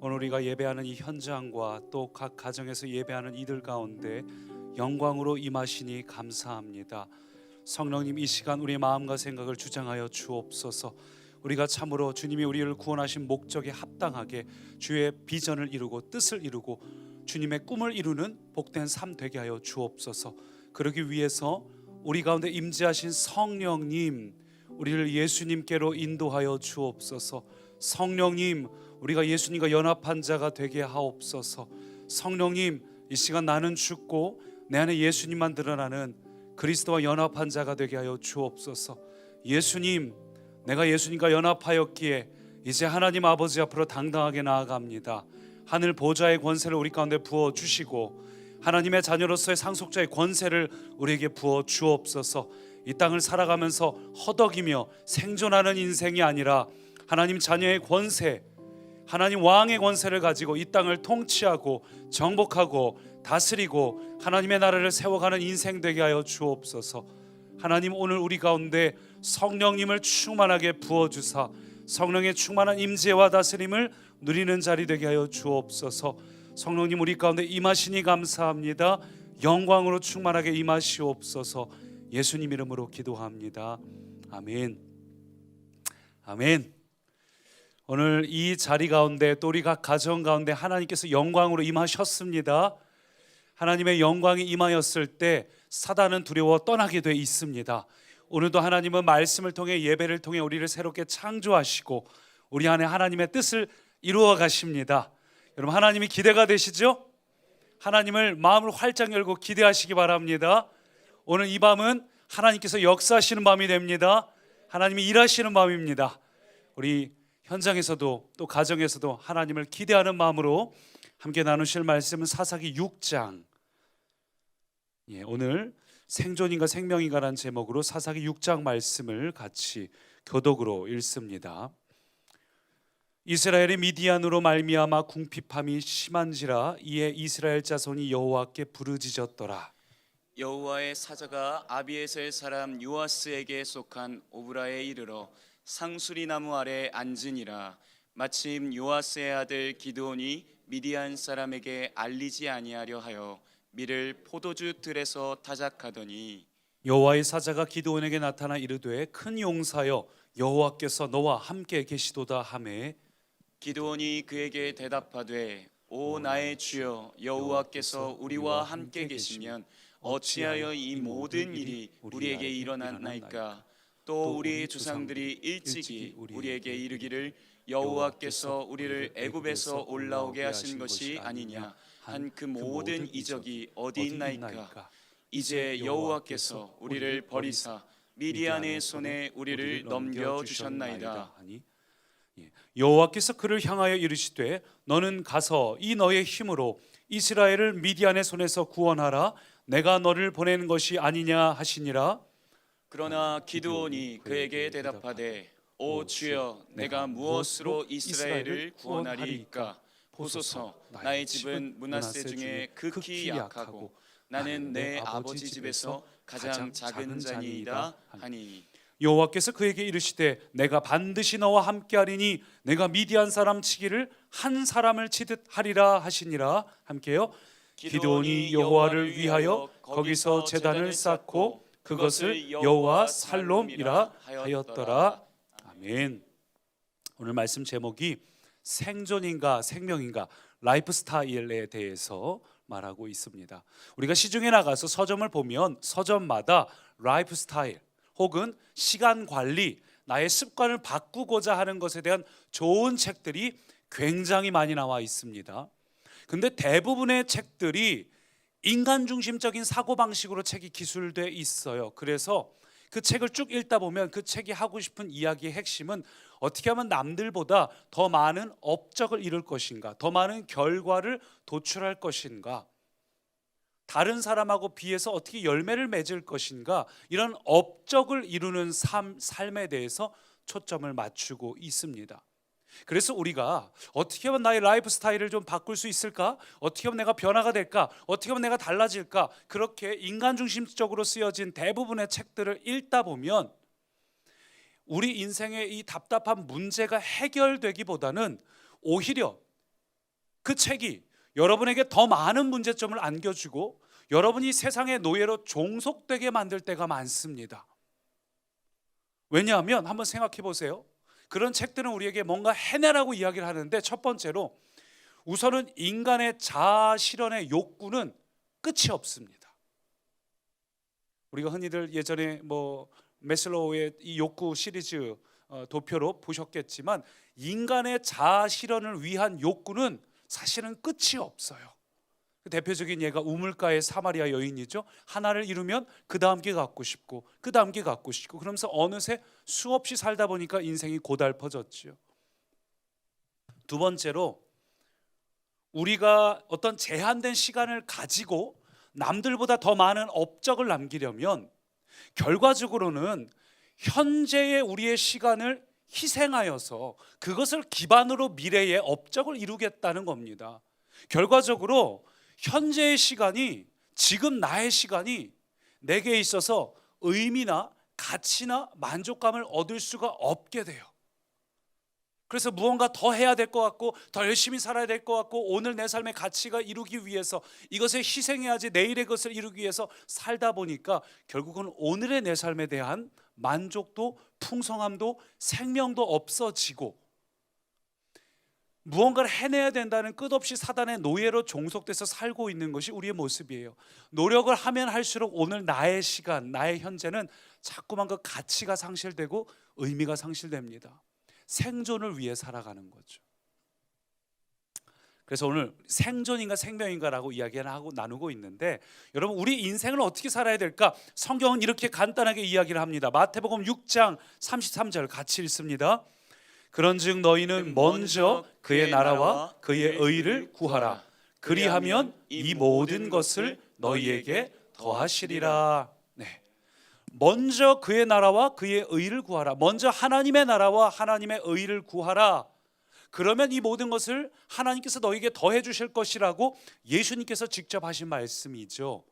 오늘 우리가 예배하는 이 현장과 또 각 가정에서 예배하는 이들 가운데 영광으로 임하시니 감사합니다. 성령님, 이 시간 우리의 마음과 생각을 주장하여 주옵소서. 우리가 참으로 주님이 우리를 구원하신 목적에 합당하게 주의 비전을 이루고 뜻을 이루고 주님의 꿈을 이루는 복된 삶 되게 하여 주옵소서. 그러기 위해서 우리 가운데 임재하신 성령님, 우리를 예수님께로 인도하여 주옵소서. 성령님, 우리가 예수님과 연합한 자가 되게 하옵소서. 성령님, 이 시간 나는 죽고 내 안에 예수님만 드러나는 그리스도와 연합한 자가 되게 하여 주옵소서. 예수님, 내가 예수님과 연합하였기에 이제 하나님 아버지 앞으로 당당하게 나아갑니다. 하늘 보좌의 권세를 우리 가운데 부어주시고 하나님의 자녀로서의 상속자의 권세를 우리에게 부어 주옵소서. 이 땅을 살아가면서 허덕이며 생존하는 인생이 아니라 하나님 자녀의 권세, 하나님 왕의 권세를 가지고 이 땅을 통치하고 정복하고 다스리고 하나님의 나라를 세워가는 인생 되게 하여 주옵소서. 하나님, 오늘 우리 가운데 성령님을 충만하게 부어주사 성령의 충만한 임재와 다스림을 누리는 자리 되게 하여 주옵소서. 성령님, 우리 가운데 임하시니 감사합니다. 영광으로 충만하게 임하시옵소서. 예수님 이름으로 기도합니다. 아멘. 아멘. 오늘 이 자리 가운데 또 우리 각 가정 가운데 하나님께서 영광으로 임하셨습니다. 하나님의 영광이 임하였을 때 사단은 두려워 떠나게 돼 있습니다. 오늘도 하나님은 말씀을 통해 예배를 통해 우리를 새롭게 창조하시고 우리 안에 하나님의 뜻을 이루어 가십니다. 여러분, 하나님이 기대가 되시죠? 하나님을 마음을 활짝 열고 기대하시기 바랍니다. 오늘 이 밤은 하나님께서 역사하시는 밤이 됩니다. 하나님이 일하시는 밤입니다. 우리 현장에서도 또 가정에서도 하나님을 기대하는 마음으로 함께 나누실 말씀은 사사기 6장. 오늘 생존인가 생명인가라는 제목으로 사사기 6장 말씀을 같이 교독으로 읽습니다. 이스라엘이 미디안으로 말미암아 궁핍함이 심한지라 이에 이스라엘 자손이 여호와께 부르짖었더라. 여호와의 사자가 아비에셀 사람 요아스에게 속한 오브라에 이르러 상수리 나무 아래 앉으니라. 마침 요아스의 아들 기드온이 미디안 사람에게 알리지 아니하려 하여 밀을 포도주 들에서 타작하더니 여호와의 사자가 기드온에게 나타나 이르되 큰 용사여 여호와께서 너와 함께 계시도다 하매 기드온이 그에게 대답하되 오 나의 주여 여호와께서 우리와 함께 계시면 어찌하여 이 모든 일이 우리에게 일어났나이까. 또 우리 조상들이 일찍이 우리에게 이르기를 여호와께서 우리를 애굽에서 올라오게 하신 것이 아니냐 한 그 모든 이적이 어디 있나이까. 이제 여호와께서 우리를 버리사 미디안의 손에 우리를 넘겨 주셨나이다. 여호와께서 그를 향하여 이르시되 너는 가서 이 너의 힘으로 이스라엘을 미디안의 손에서 구원하라. 내가 너를 보낸 것이 아니냐 하시니라. 그러나 기드온이 그에게 대답하되 오 주여 내가 무엇으로 이스라엘을 구원하리이까. 보소서 나의 집은 므낫세 중에 극히 약하고 나는 내 아버지 집에서 가장 작은 자니이다 하니 여호와께서 그에게 이르시되 내가 반드시 너와 함께하리니 내가 미디안 사람 치기를 한 사람을 치듯 하리라 하시니라. 함께요. 기드온이 여호와를 위하여 거기서 제단을 쌓고 그것을 여호와 살롬이라 하였더라. 아멘. 오늘 말씀 제목이 생존인가 생명인가, 라이프 스타일에 대해서 말하고 있습니다. 우리가 시중에 나가서 서점을 보면 서점마다 라이프 스타일 혹은 시간 관리, 나의 습관을 바꾸고자 하는 것에 대한 좋은 책들이 굉장히 많이 나와 있습니다. 근데 대부분의 책들이 인간 중심적인 사고방식으로 책이 기술돼 있어요. 그래서 그 책을 쭉 읽다 보면 그 책이 하고 싶은 이야기의 핵심은 어떻게 하면 남들보다 더 많은 업적을 이룰 것인가, 더 많은 결과를 도출할 것인가, 다른 사람하고 비해서 어떻게 열매를 맺을 것인가, 이런 업적을 이루는 삶에 대해서 초점을 맞추고 있습니다. 그래서 우리가 어떻게 하면 나의 라이프 스타일을 좀 바꿀 수 있을까? 어떻게 하면 내가 변화가 될까? 어떻게 하면 내가 달라질까? 그렇게 인간 중심적으로 쓰여진 대부분의 책들을 읽다 보면 우리 인생의 이 답답한 문제가 해결되기보다는 오히려 그 책이 여러분에게 더 많은 문제점을 안겨주고 여러분이 세상의 노예로 종속되게 만들 때가 많습니다. 왜냐하면 한번 생각해 보세요. 그런 책들은 우리에게 뭔가 해내라고 이야기를 하는데, 첫 번째로 우선은 인간의 자아 실현의 욕구는 끝이 없습니다. 우리가 흔히들 예전에 메슬로우의 이 욕구 시리즈 도표로 보셨겠지만, 인간의 자아 실현을 위한 욕구는 사실은 끝이 없어요. 대표적인 예가 우물가의 사마리아 여인이죠. 하나를 이루면 그 다음 게 갖고 싶고 그 다음 게 갖고 싶고, 그러면서 어느새 수없이 살다 보니까 인생이 고달퍼졌죠. 두 번째로, 우리가 어떤 제한된 시간을 가지고 남들보다 더 많은 업적을 남기려면 결과적으로는 현재의 우리의 시간을 희생하여서 그것을 기반으로 미래의 업적을 이루겠다는 겁니다. 결과적으로 현재의 시간이, 지금 나의 시간이 내게 있어서 의미나 가치나 만족감을 얻을 수가 없게 돼요. 그래서 무언가 더 해야 될 것 같고 더 열심히 살아야 될 것 같고, 오늘 내 삶의 가치가 이루기 위해서 이것을 희생해야지 내일의 것을 이루기 위해서 살다 보니까 결국은 오늘의 내 삶에 대한 만족도, 풍성함도, 생명도 없어지고, 무언가를 해내야 된다는 끝없이 사단의 노예로 종속돼서 살고 있는 것이 우리의 모습이에요. 노력을 하면 할수록 오늘 나의 시간, 나의 현재는 자꾸만 그 가치가 상실되고 의미가 상실됩니다. 생존을 위해 살아가는 거죠. 그래서 오늘 생존인가 생명인가라고 이야기를 하고 나누고 있는데, 여러분, 우리 인생을 어떻게 살아야 될까? 성경은 이렇게 간단하게 이야기를 합니다. 마태복음 6장 33절 같이 읽습니다. 그런즉 너희는 먼저 그의 나라와 그의 의를 구하라. 그리하면 이 모든 것을 너희에게 더하시리라. 네. 먼저 그의 나라와 그의 의를 구하라. 먼저 하나님의 나라와 하나님의 의를 구하라. 그러면 이 모든 것을 하나님께서 너에게 더해 주실 것이라고 예수님께서 직접 하신 말씀이죠.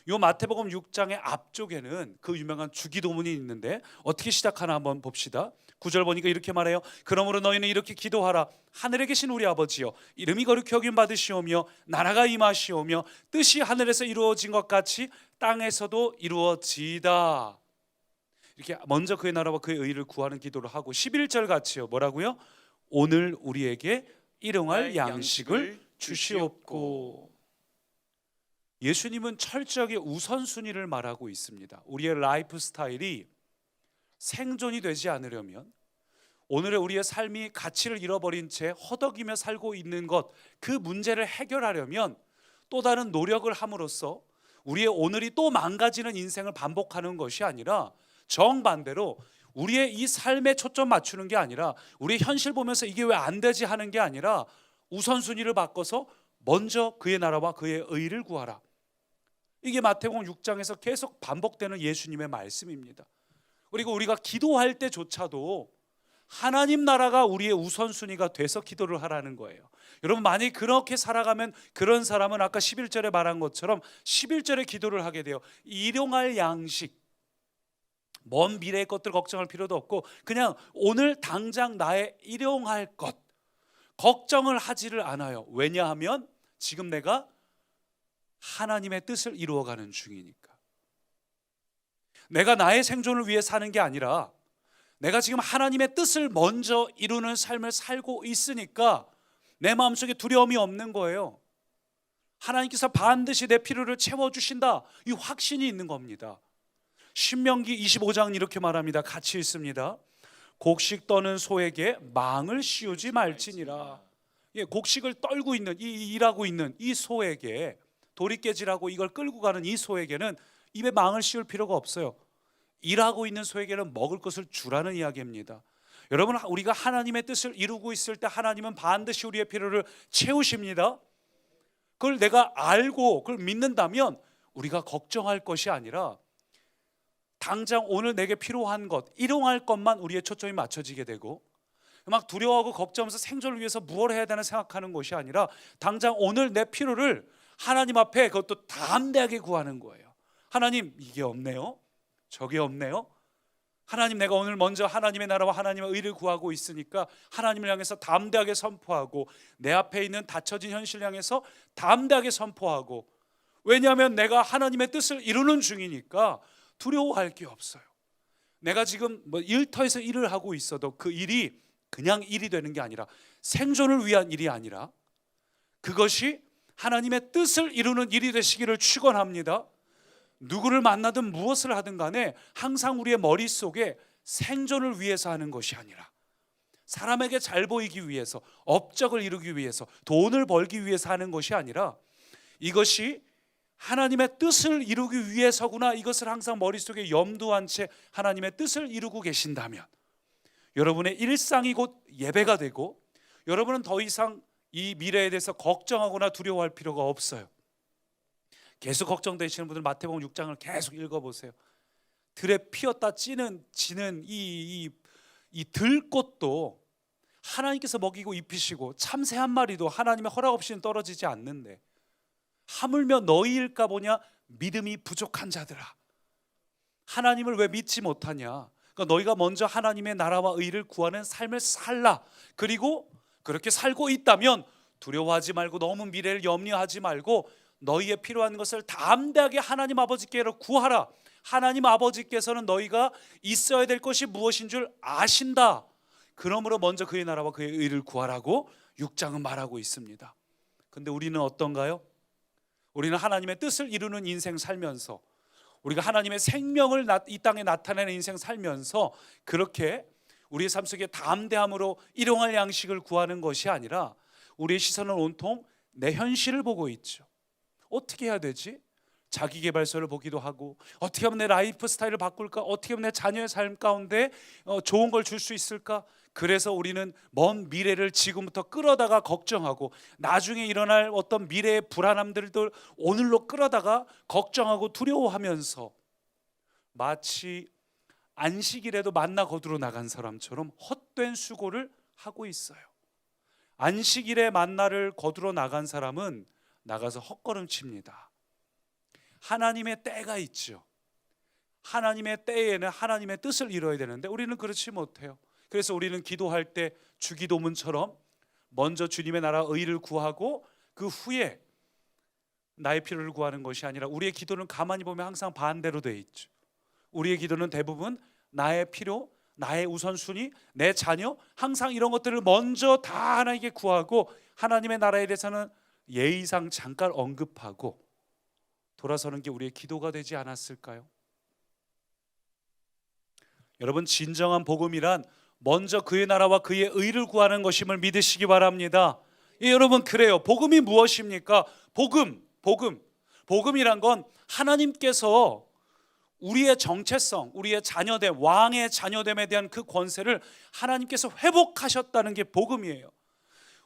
요 마태복음 6장의 앞쪽에는 그 유명한 주기도문이 있는데 어떻게 시작하나 한번 봅시다. 9절 보니까 이렇게 말해요. 그러므로 너희는 이렇게 기도하라. 하늘에 계신 우리 아버지여, 이름이 거룩히 여김 받으시오며 나라가 임하시오며 뜻이 하늘에서 이루어진 것 같이 땅에서도 이루어지이다. 이렇게 먼저 그의 나라와 그의 의를 구하는 기도를 하고, 11절 같이요. 뭐라고요? 오늘 우리에게 일용할 양식을 주시옵고. 예수님은 철저하게 우선순위를 말하고 있습니다. 우리의 라이프 스타일이 생존이 되지 않으려면, 오늘의 우리의 삶이 가치를 잃어버린 채 허덕이며 살고 있는 것, 그 문제를 해결하려면 또 다른 노력을 함으로써 우리의 오늘이 또 망가지는 인생을 반복하는 것이 아니라, 정반대로 우리의 이 삶에 초점 맞추는 게 아니라, 우리의 현실 보면서 이게 왜 안 되지 하는 게 아니라, 우선순위를 바꿔서 먼저 그의 나라와 그의 의를 구하라. 이게 마태복음 6장에서 계속 반복되는 예수님의 말씀입니다. 그리고 우리가 기도할 때조차도 하나님 나라가 우리의 우선순위가 돼서 기도를 하라는 거예요. 여러분, 만약에 그렇게 살아가면 그런 사람은 아까 11절에 말한 것처럼 11절에 기도를 하게 돼요. 일용할 양식, 먼 미래의 것들 걱정할 필요도 없고 그냥 오늘 당장 나의 일용할 것 걱정을 하지를 않아요. 왜냐하면 지금 내가 하나님의 뜻을 이루어가는 중이니까. 내가 나의 생존을 위해 사는 게 아니라 내가 지금 하나님의 뜻을 먼저 이루는 삶을 살고 있으니까 내 마음속에 두려움이 없는 거예요. 하나님께서 반드시 내 필요를 채워주신다, 이 확신이 있는 겁니다. 신명기 25장 이렇게 말합니다. 같이 읽습니다. 곡식 떠는 소에게 망을 씌우지 말지니라. 곡식을 떨고 있는, 일하고 있는 이 소에게, 도리깨질하고 이걸 끌고 가는 이 소에게는 입에 망을 씌울 필요가 없어요. 일하고 있는 소에게는 먹을 것을 주라는 이야기입니다. 여러분, 우리가 하나님의 뜻을 이루고 있을 때 하나님은 반드시 우리의 필요를 채우십니다. 그걸 내가 알고 그걸 믿는다면 우리가 걱정할 것이 아니라 당장 오늘 내게 필요한 것, 일용할 것만 우리의 초점이 맞춰지게 되고, 막 두려워하고 걱정하면서 생존을 위해서 무엇을 해야 되나 생각하는 것이 아니라 당장 오늘 내 필요를 하나님 앞에 그것도 담대하게 구하는 거예요. 하나님, 이게 없네요, 저게 없네요. 하나님, 내가 오늘 먼저 하나님의 나라와 하나님의 의를 구하고 있으니까 하나님을 향해서 담대하게 선포하고, 내 앞에 있는 닫혀진 현실을 향해서 담대하게 선포하고, 왜냐하면 내가 하나님의 뜻을 이루는 중이니까 두려워할 게 없어요. 내가 지금 일터에서 일을 하고 있어도 그 일이 그냥 일이 되는 게 아니라, 생존을 위한 일이 아니라 그것이 하나님의 뜻을 이루는 일이 되시기를 축원합니다. 누구를 만나든 무엇을 하든 간에 항상 우리의 머릿속에 생존을 위해서 하는 것이 아니라, 사람에게 잘 보이기 위해서, 업적을 이루기 위해서, 돈을 벌기 위해서 하는 것이 아니라, 이것이 하나님의 뜻을 이루기 위해서구나, 이것을 항상 머릿속에 염두한 채 하나님의 뜻을 이루고 계신다면 여러분의 일상이 곧 예배가 되고, 여러분은 더 이상 이 미래에 대해서 걱정하거나 두려워할 필요가 없어요. 계속 걱정되시는 분들 마태복음 6장을 계속 읽어보세요. 들에 피었다 지는 이 들꽃도 하나님께서 먹이고 입히시고, 참새 한 마리도 하나님의 허락 없이는 떨어지지 않는데, 하물며 너희일까 보냐 믿음이 부족한 자들아. 하나님을 왜 믿지 못하냐? 그러니까 너희가 먼저 하나님의 나라와 의를 구하는 삶을 살라. 그리고 그렇게 살고 있다면 두려워하지 말고, 너무 미래를 염려하지 말고, 너희의 필요한 것을 담대하게 하나님 아버지께로 구하라. 하나님 아버지께서는 너희가 있어야 될 것이 무엇인 줄 아신다. 그러므로 먼저 그의 나라와 그의 의를 구하라고 6장은 말하고 있습니다. 근데 우리는 어떤가요? 우리는 하나님의 뜻을 이루는 인생 살면서, 우리가 하나님의 생명을 이 땅에 나타내는 인생 살면서, 그렇게 우리의 삶 속에 담대함으로 일용할 양식을 구하는 것이 아니라 우리의 시선은 온통 내 현실을 보고 있죠. 어떻게 해야 되지? 자기계발서를 보기도 하고, 어떻게 하면 내 라이프 스타일을 바꿀까? 어떻게 하면 내 자녀의 삶 가운데 좋은 걸 줄 수 있을까? 그래서 우리는 먼 미래를 지금부터 끌어다가 걱정하고, 나중에 일어날 어떤 미래의 불안함들도 오늘로 끌어다가 걱정하고 두려워하면서, 마치 안식일에도 만나 거두러 나간 사람처럼 헛된 수고를 하고 있어요. 안식일에 만나를 거두러 나간 사람은 나가서 헛걸음칩니다. 하나님의 때가 있죠. 하나님의 때에는 하나님의 뜻을 이뤄야 되는데 우리는 그렇지 못해요. 그래서 우리는 기도할 때 주기도문처럼 먼저 주님의 나라 의를 구하고, 그 후에 나의 필요를 구하는 것이 아니라, 우리의 기도는 가만히 보면 항상 반대로 돼 있죠. 우리의 기도는 대부분 나의 필요, 나의 우선순위, 내 자녀, 항상 이런 것들을 먼저 다 하나님께 구하고, 하나님의 나라에 대해서는 예의상 잠깐 언급하고 돌아서는 게 우리의 기도가 되지 않았을까요? 여러분, 진정한 복음이란 먼저 그의 나라와 그의 의를 구하는 것임을 믿으시기 바랍니다. 예, 여러분, 그래요. 복음이 무엇입니까? 복음이란 건 하나님께서 우리의 정체성, 우리의 자녀됨, 왕의 자녀됨에 대한 그 권세를 하나님께서 회복하셨다는 게 복음이에요.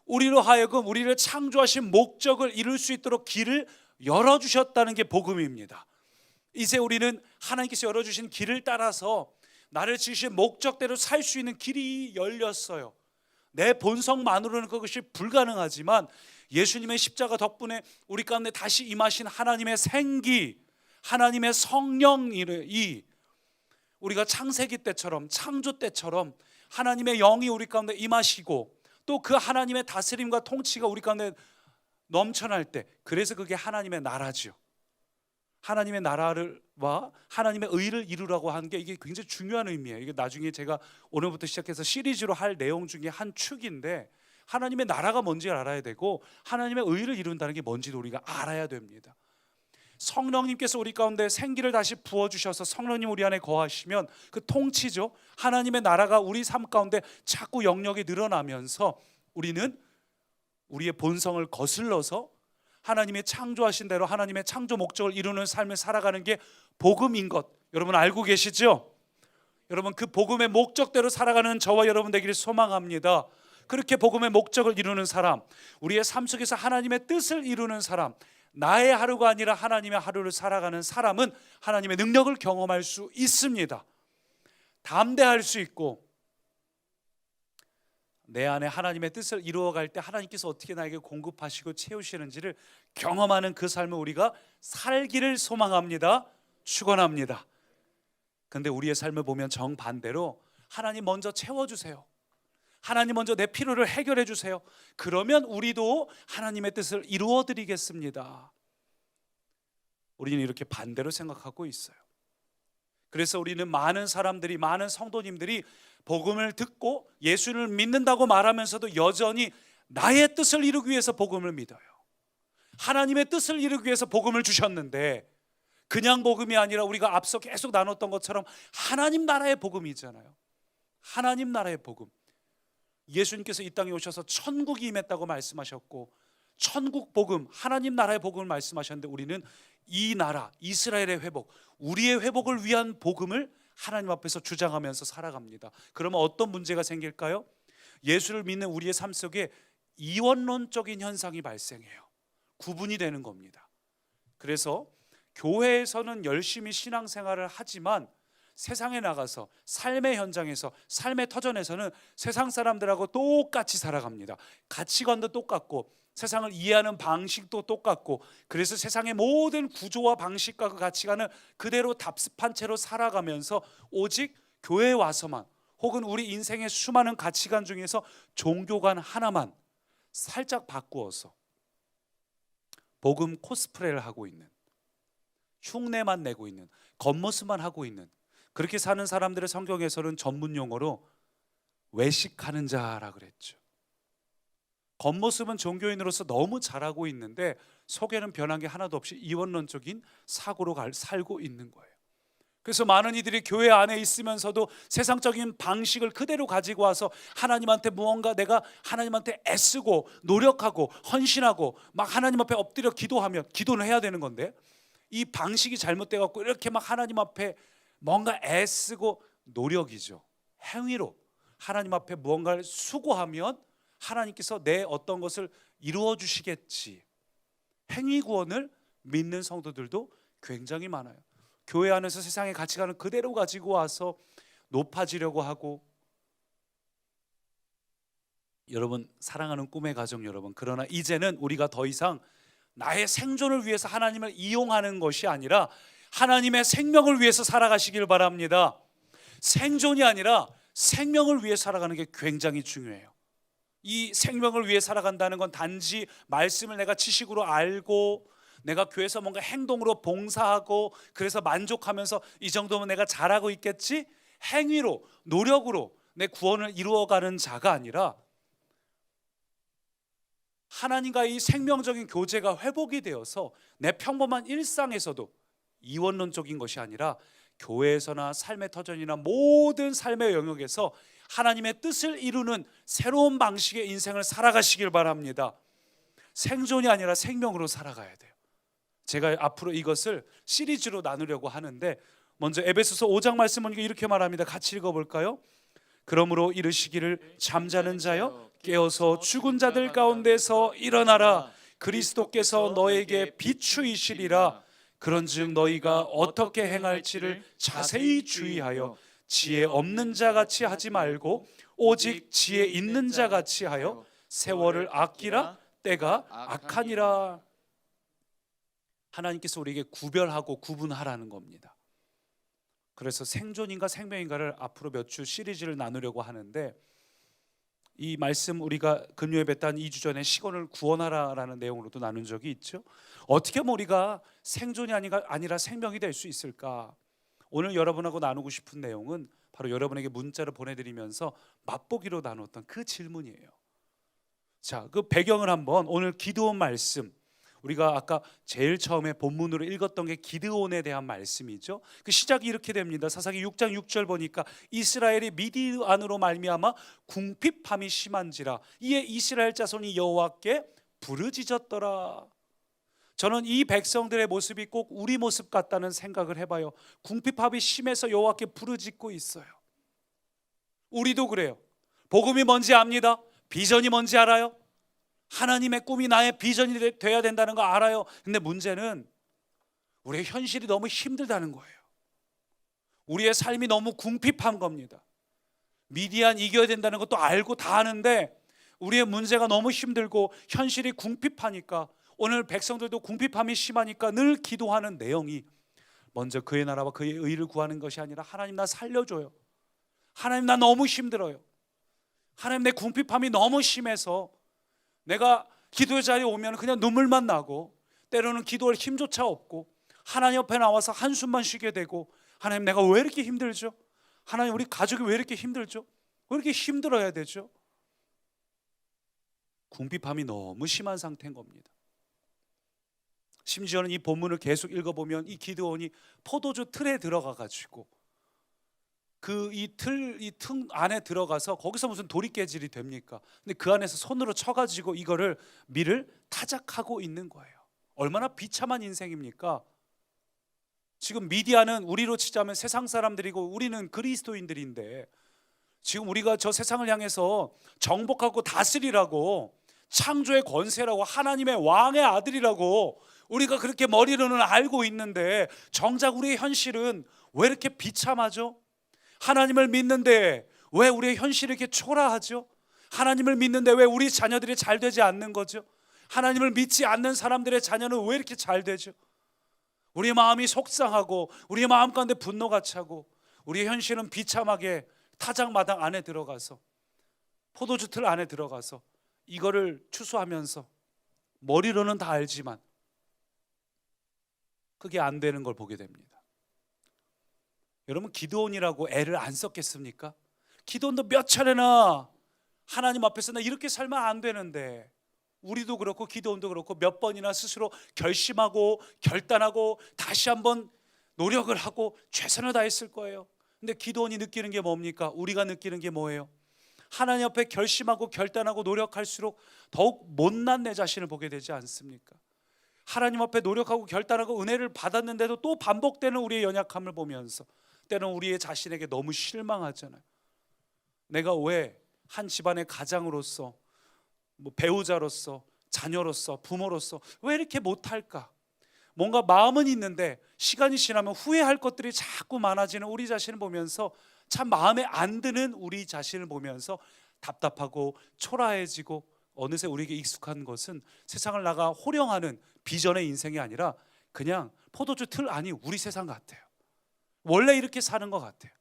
우리로 하여금 우리를 창조하신 목적을 이룰 수 있도록 길을 열어주셨다는 게 복음입니다. 이제 우리는 하나님께서 열어주신 길을 따라서 나를 지으신 목적대로 살 수 있는 길이 열렸어요. 내 본성만으로는 그것이 불가능하지만 예수님의 십자가 덕분에 우리 가운데 다시 임하신 하나님의 생기, 하나님의 성령이 우리가 창세기 때처럼, 창조 때처럼 하나님의 영이 우리 가운데 임하시고, 또 그 하나님의 다스림과 통치가 우리 가운데 넘쳐날 때, 그래서 그게 하나님의 나라죠. 하나님의 나라와 하나님의 의를 이루라고 하는 게 이게 굉장히 중요한 의미예요. 이게 나중에 제가 오늘부터 시작해서 시리즈로 할 내용 중에 한 축인데, 하나님의 나라가 뭔지를 알아야 되고 하나님의 의를 이룬다는 게 뭔지도 우리가 알아야 됩니다. 성령님께서 우리 가운데 생기를 다시 부어주셔서 성령님 우리 안에 거하시면 그 통치죠, 하나님의 나라가 우리 삶 가운데 자꾸 영역이 늘어나면서 우리는 우리의 본성을 거슬러서 하나님의 창조하신 대로 하나님의 창조 목적을 이루는 삶을 살아가는 게 복음인 것, 여러분 알고 계시죠? 여러분, 그 복음의 목적대로 살아가는 저와 여러분 되기를 소망합니다. 그렇게 복음의 목적을 이루는 사람, 우리의 삶 속에서 하나님의 뜻을 이루는 사람, 나의 하루가 아니라 하나님의 하루를 살아가는 사람은 하나님의 능력을 경험할 수 있습니다. 담대할 수 있고, 내 안에 하나님의 뜻을 이루어갈 때 하나님께서 어떻게 나에게 공급하시고 채우시는지를 경험하는 그 삶을 우리가 살기를 소망합니다. 축원합니다. 근데 우리의 삶을 보면 정반대로 하나님 먼저 채워주세요. 하나님 먼저 내 필요를 해결해 주세요. 그러면 우리도 하나님의 뜻을 이루어 드리겠습니다. 우리는 이렇게 반대로 생각하고 있어요. 그래서 우리는 많은 사람들이, 많은 성도님들이 복음을 듣고 예수를 믿는다고 말하면서도 여전히 나의 뜻을 이루기 위해서 복음을 믿어요. 하나님의 뜻을 이루기 위해서 복음을 주셨는데 그냥 복음이 아니라 우리가 앞서 계속 나눴던 것처럼 하나님 나라의 복음이잖아요. 하나님 나라의 복음. 예수님께서 이 땅에 오셔서 천국이 임했다고 말씀하셨고 천국 복음, 하나님 나라의 복음을 말씀하셨는데 우리는 이 나라, 이스라엘의 회복, 우리의 회복을 위한 복음을 하나님 앞에서 주장하면서 살아갑니다. 그러면 어떤 문제가 생길까요? 예수를 믿는 우리의 삶 속에 이원론적인 현상이 발생해요. 구분이 되는 겁니다. 그래서 교회에서는 열심히 신앙생활을 하지만 세상에 나가서 삶의 현장에서, 삶의 터전에서는 세상 사람들하고 똑같이 살아갑니다. 가치관도 똑같고 세상을 이해하는 방식도 똑같고, 그래서 세상의 모든 구조와 방식과 그 가치관을 그대로 답습한 채로 살아가면서 오직 교회에 와서만, 혹은 우리 인생의 수많은 가치관 중에서 종교관 하나만 살짝 바꾸어서 복음 코스프레를 하고 있는, 흉내만 내고 있는, 겉모습만 하고 있는, 그렇게 사는 사람들의 성경에서는 전문 용어로 외식하는 자라 그랬죠. 겉모습은 종교인으로서 너무 잘하고 있는데 속에는 변한 게 하나도 없이 이원론적인 사고로 살고 있는 거예요. 그래서 많은 이들이 교회 안에 있으면서도 세상적인 방식을 그대로 가지고 와서 하나님한테 무언가 내가 하나님한테 애쓰고 노력하고 헌신하고 막 하나님 앞에 엎드려 기도하면, 기도는 해야 되는 건데 이 방식이 잘못돼 갖고 이렇게 막 하나님 앞에 뭔가 애쓰고, 노력이죠, 행위로 하나님 앞에 무언가를 수고하면 하나님께서 내 어떤 것을 이루어 주시겠지, 행위 구원을 믿는 성도들도 굉장히 많아요. 교회 안에서 세상의 가치관을 그대로 가지고 와서 높아지려고 하고, 여러분 사랑하는 꿈의 가정 여러분, 그러나 이제는 우리가 더 이상 나의 생존을 위해서 하나님을 이용하는 것이 아니라 하나님의 생명을 위해서 살아가시길 바랍니다. 생존이 아니라 생명을 위해 살아가는 게 굉장히 중요해요. 이 생명을 위해 살아간다는 건 단지 말씀을 내가 지식으로 알고 내가 교회에서 뭔가 행동으로 봉사하고 그래서 만족하면서 이 정도면 내가 잘하고 있겠지, 행위로, 노력으로 내 구원을 이루어가는 자가 아니라 하나님과의 이 생명적인 교제가 회복이 되어서 내 평범한 일상에서도 이원론적인 것이 아니라 교회에서나 삶의 터전이나 모든 삶의 영역에서 하나님의 뜻을 이루는 새로운 방식의 인생을 살아가시길 바랍니다. 생존이 아니라 생명으로 살아가야 돼요. 제가 앞으로 이것을 시리즈로 나누려고 하는데, 먼저 에베소서 5장 말씀은 이렇게 말합니다. 같이 읽어볼까요? 그러므로 이르시기를 잠자는 자여 깨어서 죽은 자들 가운데서 일어나라. 그리스도께서 너에게 비추이시리라. 그런즉 너희가 어떻게 행할지를 자세히 주의하여 지혜 없는 자 같이 하지 말고 오직 지혜 있는 자 같이 하여 세월을 아끼라. 때가 악하니라. 하나님께서 우리에게 구별하고 구분하라는 겁니다. 그래서 생존인가 생명인가를 앞으로 몇 주 시리즈를 나누려고 하는데, 이 말씀 우리가 금요예배 때 한 2주 전에 시건을 구원하라라는 내용으로도 나눈 적이 있죠. 어떻게 하면 우리가 생존이 아니라 생명이 될 수 있을까? 오늘 여러분하고 나누고 싶은 내용은 바로 여러분에게 문자를 보내드리면서 맛보기로 나눴던 그 질문이에요. 자, 그 배경을 한번, 오늘 기드온 말씀, 우리가 아까 제일 처음에 본문으로 읽었던 게 기드온에 대한 말씀이죠. 그 시작이 이렇게 됩니다. 사사기 6장 6절 보니까 이스라엘이 미디안으로 말미암아 궁핍함이 심한지라 이에 이스라엘 자손이 여호와께 부르짖었더라. 저는 이 백성들의 모습이 꼭 우리 모습 같다는 생각을 해봐요. 궁핍함이 심해서 여호와께 부르짖고 있어요. 우리도 그래요. 복음이 뭔지 압니다. 비전이 뭔지 알아요. 하나님의 꿈이 나의 비전이 돼야 된다는 거 알아요. 근데 문제는 우리의 현실이 너무 힘들다는 거예요. 우리의 삶이 너무 궁핍한 겁니다. 미디안 이겨야 된다는 것도 알고 다 아는데 우리의 문제가 너무 힘들고 현실이 궁핍하니까, 오늘 백성들도 궁핍함이 심하니까 늘 기도하는 내용이 먼저 그의 나라와 그의 의를 구하는 것이 아니라 하나님 나 살려줘요. 하나님 나 너무 힘들어요. 하나님 내 궁핍함이 너무 심해서 내가 기도의 자리에 오면 그냥 눈물만 나고 때로는 기도할 힘조차 없고 하나님 옆에 나와서 한숨만 쉬게 되고 하나님 내가 왜 이렇게 힘들죠? 하나님 우리 가족이 왜 이렇게 힘들죠? 왜 이렇게 힘들어야 되죠? 궁핍함이 너무 심한 상태인 겁니다. 심지어는 이 본문을 계속 읽어보면 이 기드온이 포도주 틀에 들어가 가지고 이 틈 안에 들어가서 거기서 무슨 도리깨질이 됩니까? 근데 그 안에서 손으로 쳐가지고 이거를 밀을 타작하고 있는 거예요. 얼마나 비참한 인생입니까? 지금 미디어는 우리로 치자면 세상 사람들이고 우리는 그리스도인들인데 지금 우리가 저 세상을 향해서 정복하고 다스리라고 창조의 권세라고 하나님의 왕의 아들이라고 우리가 그렇게 머리로는 알고 있는데 정작 우리의 현실은 왜 이렇게 비참하죠? 하나님을 믿는데 왜 우리의 현실이 이렇게 초라하죠? 하나님을 믿는데 왜 우리 자녀들이 잘 되지 않는 거죠? 하나님을 믿지 않는 사람들의 자녀는 왜 이렇게 잘 되죠? 우리의 마음이 속상하고 우리의 마음 가운데 분노가 차고 우리의 현실은 비참하게 타작마당 안에 들어가서 포도주 틀 안에 들어가서 이거를 추수하면서 머리로는 다 알지만 그게 안 되는 걸 보게 됩니다. 여러분 기드온이라고 애를 안 썼겠습니까? 기드온도 몇 차례나 하나님 앞에서 나 이렇게 살면 안 되는데 우리도 그렇고 기드온도 그렇고 몇 번이나 스스로 결심하고 결단하고 다시 한번 노력을 하고 최선을 다했을 거예요. 근데 기드온이 느끼는 게 뭡니까? 우리가 느끼는 게 뭐예요? 하나님 앞에 결심하고 결단하고 노력할수록 더욱 못난 내 자신을 보게 되지 않습니까? 하나님 앞에 노력하고 결단하고 은혜를 받았는데도 또 반복되는 우리의 연약함을 보면서 때로는 우리의 자신에게 너무 실망하잖아요. 내가 왜 한 집안의 가장으로서 배우자로서 자녀로서 부모로서 왜 이렇게 못할까? 뭔가 마음은 있는데 시간이 지나면 후회할 것들이 자꾸 많아지는 우리 자신을 보면서 참 마음에 안 드는 우리 자신을 보면서 답답하고 초라해지고 어느새 우리에게 익숙한 것은 세상을 나가 호령하는 비전의 인생이 아니라 그냥 포도주 틀 안이 우리 세상 같아요. 원래 이렇게 사는 것 같아요.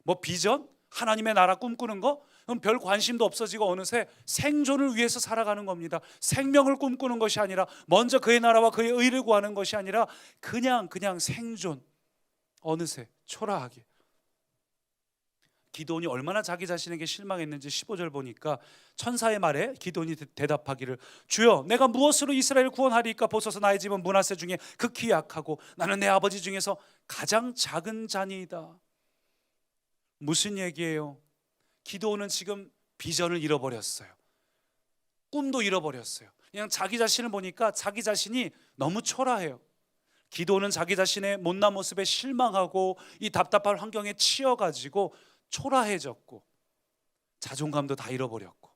뭐 비전? 하나님의 나라 꿈꾸는 거? 그럼 별 관심도 없어지고 어느새 생존을 위해서 살아가는 겁니다. 생명을 꿈꾸는 것이 아니라 먼저 그의 나라와 그의 의를 구하는 것이 아니라 그냥 생존. 어느새 초라하게. 기드온이 얼마나 자기 자신에게 실망했는지 15절 보니까 천사의 말에 기드온이 대답하기를 주여 내가 무엇으로 이스라엘을 구원하리까? 보소서 나의 집은 므낫세 중에 극히 약하고 나는 내 아버지 중에서 가장 작은 자니이다. 무슨 얘기예요? 기드온은 지금 비전을 잃어버렸어요. 꿈도 잃어버렸어요. 그냥 자기 자신을 보니까 자기 자신이 너무 초라해요. 기드온은 자기 자신의 못난 모습에 실망하고 이 답답한 환경에 치여가지고 초라해졌고 자존감도 다 잃어버렸고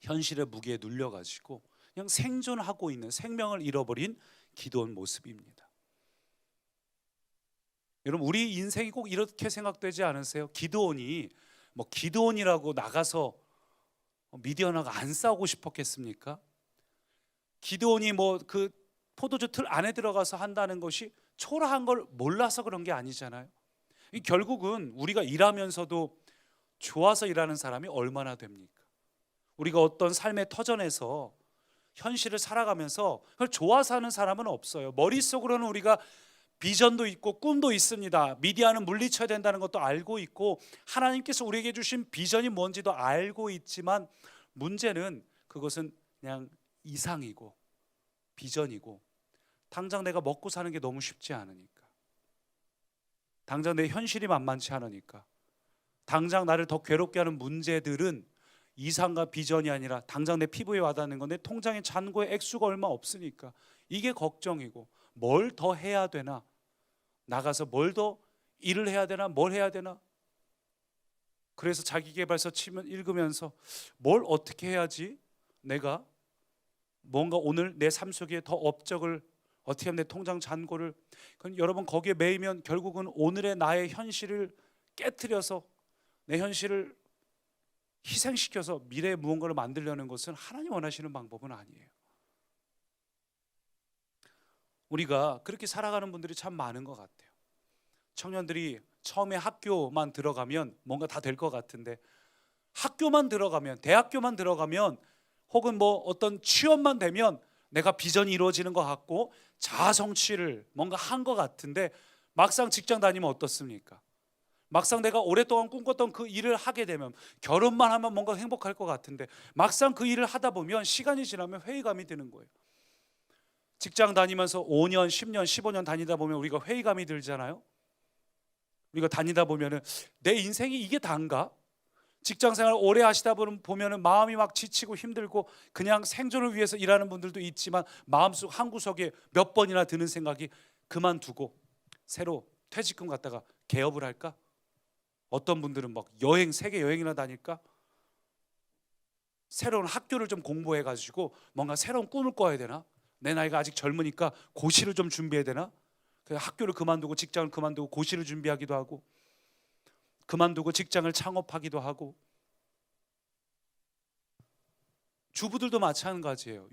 현실의 무게에 눌려가지고 그냥 생존하고 있는 생명을 잃어버린 기드온 모습입니다. 여러분 우리 인생이 꼭 이렇게 생각되지 않으세요? 기드온이 기드온이라고 나가서 미디어나가 안 싸우고 싶었겠습니까? 기드온이 그 포도주 틀 안에 들어가서 한다는 것이 초라한 걸 몰라서 그런 게 아니잖아요. 결국은 우리가 일하면서도 좋아서 일하는 사람이 얼마나 됩니까? 우리가 어떤 삶의 터전에서 현실을 살아가면서 그걸 좋아서 하는 사람은 없어요. 머릿속으로는 우리가 비전도 있고 꿈도 있습니다. 미디어는 물리쳐야 된다는 것도 알고 있고 하나님께서 우리에게 주신 비전이 뭔지도 알고 있지만 문제는 그것은 그냥 이상이고 비전이고 당장 내가 먹고 사는 게 너무 쉽지 않으니까, 당장 내 현실이 만만치 않으니까, 당장 나를 더 괴롭게 하는 문제들은 이상과 비전이 아니라 당장 내 피부에 와닿는 건데 통장에 잔고의 액수가 얼마 없으니까 이게 걱정이고 뭘 더 해야 되나, 나가서 뭘 더 일을 해야 되나, 뭘 해야 되나. 그래서 자기계발서 읽으면서 뭘 어떻게 해야지 내가 뭔가 오늘 내 삶 속에 더 업적을 어떻게 하면 내 통장 잔고를, 여러분 거기에 매이면 결국은 오늘의 나의 현실을 깨트려서 내 현실을 희생시켜서 미래에 무언가를 만들려는 것은 하나님 원하시는 방법은 아니에요. 우리가 그렇게 살아가는 분들이 참 많은 것 같아요. 청년들이 처음에 학교만 들어가면 뭔가 다 될 것 같은데, 학교만 들어가면, 대학교만 들어가면, 혹은 뭐 어떤 취업만 되면 내가 비전이 이루어지는 것 같고 자아 성취를 뭔가 한 것 같은데, 막상 직장 다니면 어떻습니까? 막상 내가 오랫동안 꿈꿨던 그 일을 하게 되면, 결혼만 하면 뭔가 행복할 것 같은데, 막상 그 일을 하다 보면 시간이 지나면 회의감이 드는 거예요. 직장 다니면서 5년, 10년, 15년 다니다 보면 우리가 회의감이 들잖아요. 우리가 다니다 보면은 내 인생이 이게 다인가? 직장 생활 오래 하시다 보면은 마음이 막 지치고 힘들고 그냥 생존을 위해서 일하는 분들도 있지만, 마음속 한 구석에 몇 번이나 드는 생각이, 그만두고 새로 퇴직금 갖다가 개업을 할까? 어떤 분들은 막 여행, 세계 여행이나 다닐까? 새로운 학교를 좀 공부해 가지고 뭔가 새로운 꿈을 꿔야 되나? 내 나이가 아직 젊으니까 고시를 좀 준비해야 되나? 그냥 학교를 그만두고 직장을 그만두고 고시를 준비하기도 하고, 그만두고 직장을 창업하기도 하고. 주부들도 마찬가지예요.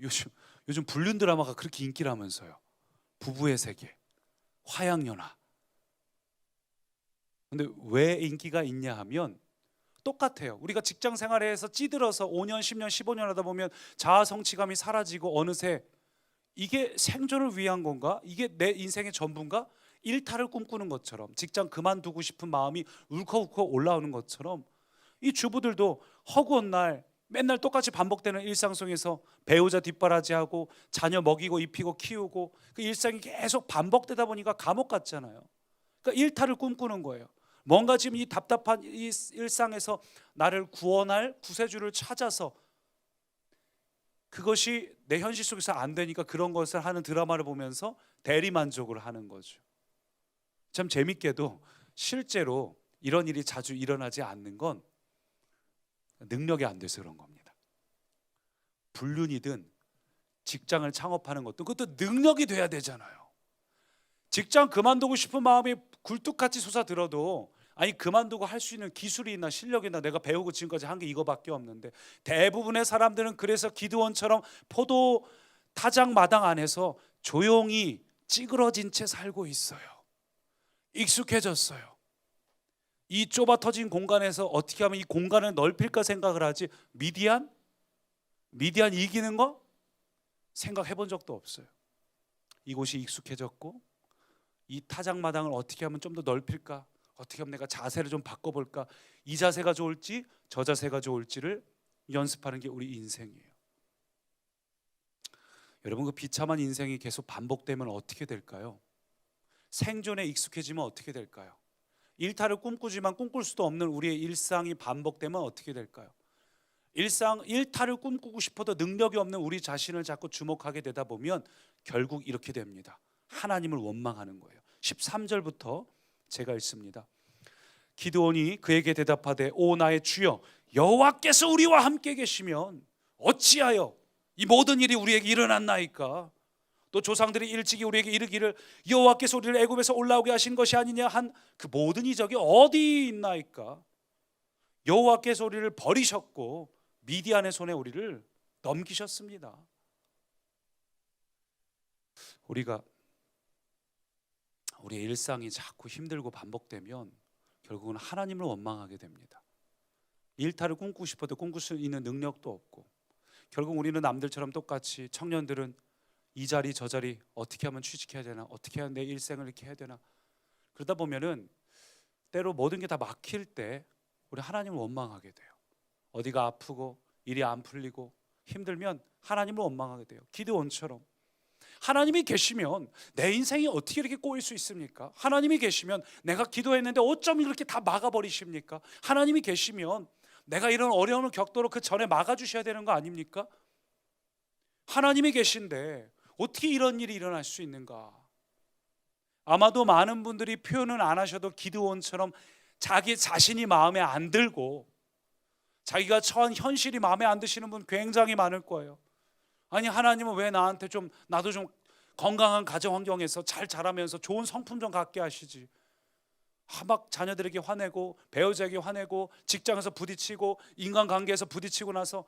요즘 불륜 드라마가 그렇게 인기라면서요. 부부의 세계, 화양연화. 근데 왜 인기가 있냐 하면 똑같아요. 우리가 직장 생활에서 찌들어서 5년, 10년, 15년 하다 보면 자아 성취감이 사라지고, 어느새 이게 생존을 위한 건가? 이게 내 인생의 전부인가? 일탈을 꿈꾸는 것처럼, 직장 그만두고 싶은 마음이 울컥울컥 올라오는 것처럼, 이 주부들도 허구한 날 맨날 똑같이 반복되는 일상 속에서 배우자 뒷바라지하고 자녀 먹이고 입히고 키우고, 그 일상이 계속 반복되다 보니까 감옥 같잖아요. 그러니까 일탈을 꿈꾸는 거예요. 뭔가 지금 이 답답한 이 일상에서 나를 구원할 구세주를 찾아서, 그것이 내 현실 속에서 안 되니까 그런 것을 하는 드라마를 보면서 대리만족을 하는 거죠. 참 재밌게도 실제로 이런 일이 자주 일어나지 않는 건 능력이 안 돼서 그런 겁니다. 불륜이든 직장을 창업하는 것도, 그것도 능력이 돼야 되잖아요. 직장 그만두고 싶은 마음이 굴뚝같이 솟아들어도, 아니 그만두고 할 수 있는 기술이 있나 실력이 있나, 내가 배우고 지금까지 한 게 이거밖에 없는데, 대부분의 사람들은 그래서 기드온처럼 포도 타작 마당 안에서 조용히 찌그러진 채 살고 있어요. 익숙해졌어요. 이 좁아 터진 공간에서 어떻게 하면 이 공간을 넓힐까 생각을 하지, 미디안 이기는 거 생각해 본 적도 없어요. 이곳이 익숙해졌고, 이 타작마당을 어떻게 하면 좀 더 넓힐까, 어떻게 하면 내가 자세를 좀 바꿔볼까, 이 자세가 좋을지 저 자세가 좋을지를 연습하는 게 우리 인생이에요. 여러분, 그 비참한 인생이 계속 반복되면 어떻게 될까요? 생존에 익숙해지면 어떻게 될까요? 일탈을 꿈꾸지만 꿈꿀 수도 없는 우리의 일상이 반복되면 어떻게 될까요? 일탈을 꿈꾸고 싶어도 능력이 없는 우리 자신을 자꾸 주목하게 되다 보면 결국 이렇게 됩니다. 하나님을 원망하는 거예요. 13절부터 제가 읽습니다. 기드온이 그에게 대답하되, 오 나의 주여, 여호와께서 우리와 함께 계시면 어찌하여 이 모든 일이 우리에게 일어났나이까? 또 조상들이 일찍이 우리에게 이르기를 여호와께서 우리를 애굽에서 올라오게 하신 것이 아니냐 한 그 모든 이적이 어디 있나이까? 여호와께서 우리를 버리셨고 미디안의 손에 우리를 넘기셨습니다. 우리가 우리의 일상이 자꾸 힘들고 반복되면 결국은 하나님을 원망하게 됩니다. 일탈을 꿈꾸고 싶어도 꿈꿀 수 있는 능력도 없고, 결국 우리는 남들처럼 똑같이, 청년들은 이 자리 저 자리 어떻게 하면 취직해야 되나, 어떻게 하면 내 일생을 이렇게 해야 되나, 그러다 보면은 때로 모든 게 다 막힐 때 우리 하나님을 원망하게 돼요. 어디가 아프고 일이 안 풀리고 힘들면 하나님을 원망하게 돼요. 기드온처럼 하나님이 계시면 내 인생이 어떻게 이렇게 꼬일 수 있습니까? 하나님이 계시면 내가 기도했는데 어쩜 이렇게 다 막아버리십니까? 하나님이 계시면 내가 이런 어려움을 겪도록 그 전에 막아주셔야 되는 거 아닙니까? 하나님이 계신데 어떻게 이런 일이 일어날 수 있는가? 아마도 많은 분들이 표현은 안 하셔도 기드온처럼 자기 자신이 마음에 안 들고 자기가 처한 현실이 마음에 안 드시는 분 굉장히 많을 거예요. 아니, 하나님은 왜 나한테 좀, 나도 좀 건강한 가정 환경에서 잘 자라면서 좋은 성품 좀 갖게 하시지, 막 자녀들에게 화내고 배우자에게 화내고 직장에서 부딪히고 인간관계에서 부딪히고 나서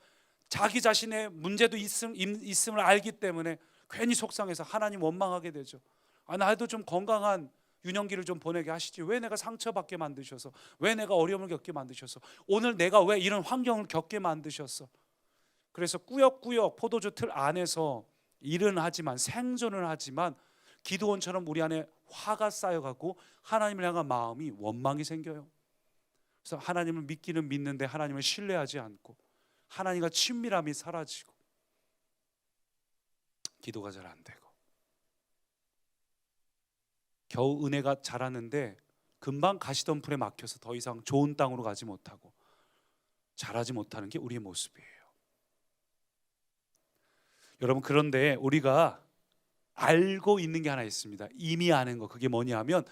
자기 자신의 문제도 있음을 알기 때문에 괜히 속상해서 하나님 원망하게 되죠. 나도 좀 건강한 유년기를 좀 보내게 하시지, 왜 내가 상처받게 만드셔서, 왜 내가 어려움을 겪게 만드셔서, 오늘 내가 왜 이런 환경을 겪게 만드셨어. 그래서 꾸역꾸역 포도주 틀 안에서 일은 하지만, 생존을 하지만, 기드온처럼 우리 안에 화가 쌓여가고 하나님을 향한 마음이 원망이 생겨요. 그래서 하나님을 믿기는 믿는데 하나님을 신뢰하지 않고 하나님과 친밀함이 사라지고 기도가 잘 안 되고, 겨우 은혜가 자라는데 금방 가시덤불에 막혀서 더 이상 좋은 땅으로 가지 못하고 자라지 못하는 게 우리의 모습이에요. 여러분, 그런데 우리가 알고 있는 게 하나 있습니다. 이미 아는 거. 그게 뭐냐면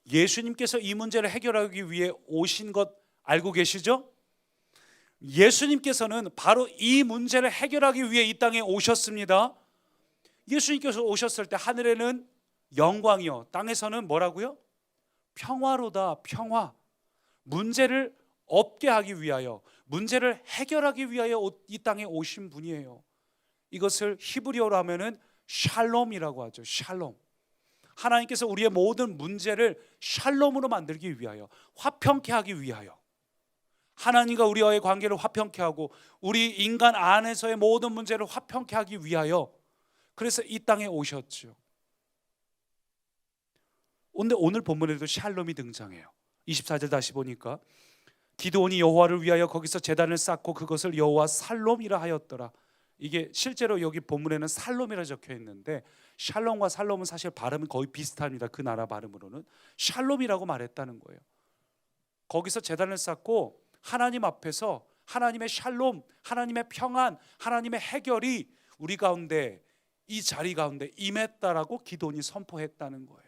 예수님께서 이 문제를 해결하기 위해 오신 것 알고 계시죠? 예수님께서는 바로 이 문제를 해결하기 위해 이 땅에 오셨습니다. 예수님께서 오셨을 때 하늘에는 영광이요, 땅에서는 뭐라고요? 평화로다. 평화. 문제를 없게 하기 위하여, 문제를 해결하기 위하여 이 땅에 오신 분이에요. 이것을 히브리어로 하면은 샬롬이라고 하죠. 샬롬. 하나님께서 우리의 모든 문제를 샬롬으로 만들기 위하여, 화평케 하기 위하여, 하나님과 우리와의 관계를 화평케 하고 우리 인간 안에서의 모든 문제를 화평케 하기 위하여, 그래서 이 땅에 오셨죠. 근데 오늘 본문에도 샬롬이 등장해요. 24절 다시 보니까 기드온이 여호와를 위하여 거기서 제단을 쌓고 그것을 여호와 살롬이라 하였더라. 이게 실제로 여기 본문에는 살롬이라 적혀 있는데, 샬롬과 살롬은 사실 발음은 거의 비슷합니다. 그 나라 발음으로는 샬롬이라고 말했다는 거예요. 거기서 제단을 쌓고 하나님 앞에서 하나님의 샬롬, 하나님의 평안, 하나님의 해결이 우리 가운데, 이 자리 가운데 임했다라고 기드온이 선포했다는 거예요.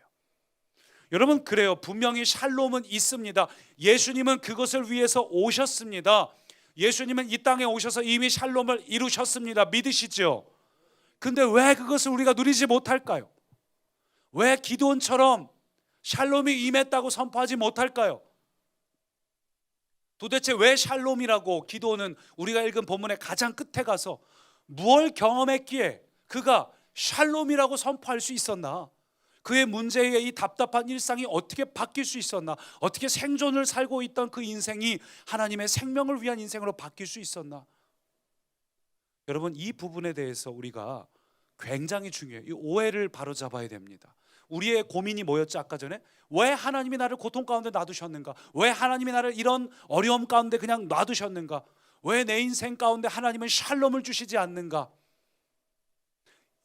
여러분, 그래요. 분명히 샬롬은 있습니다. 예수님은 그것을 위해서 오셨습니다. 예수님은 이 땅에 오셔서 이미 샬롬을 이루셨습니다. 믿으시죠? 근데 왜 그것을 우리가 누리지 못할까요? 왜 기드온처럼 샬롬이 임했다고 선포하지 못할까요? 도대체 왜 샬롬이라고 기드온은 우리가 읽은 본문의 가장 끝에 가서 무엇을 경험했기에 그가 샬롬이라고 선포할 수 있었나? 그의 문제의 이 답답한 일상이 어떻게 바뀔 수 있었나? 어떻게 생존을 살고 있던 그 인생이 하나님의 생명을 위한 인생으로 바뀔 수 있었나? 여러분, 이 부분에 대해서 우리가 굉장히 중요해요. 이 오해를 바로잡아야 됩니다. 우리의 고민이 뭐였죠? 아까 전에 왜 하나님이 나를 고통 가운데 놔두셨는가? 왜 하나님이 나를 이런 어려움 가운데 그냥 놔두셨는가? 왜 내 인생 가운데 하나님은 샬롬을 주시지 않는가?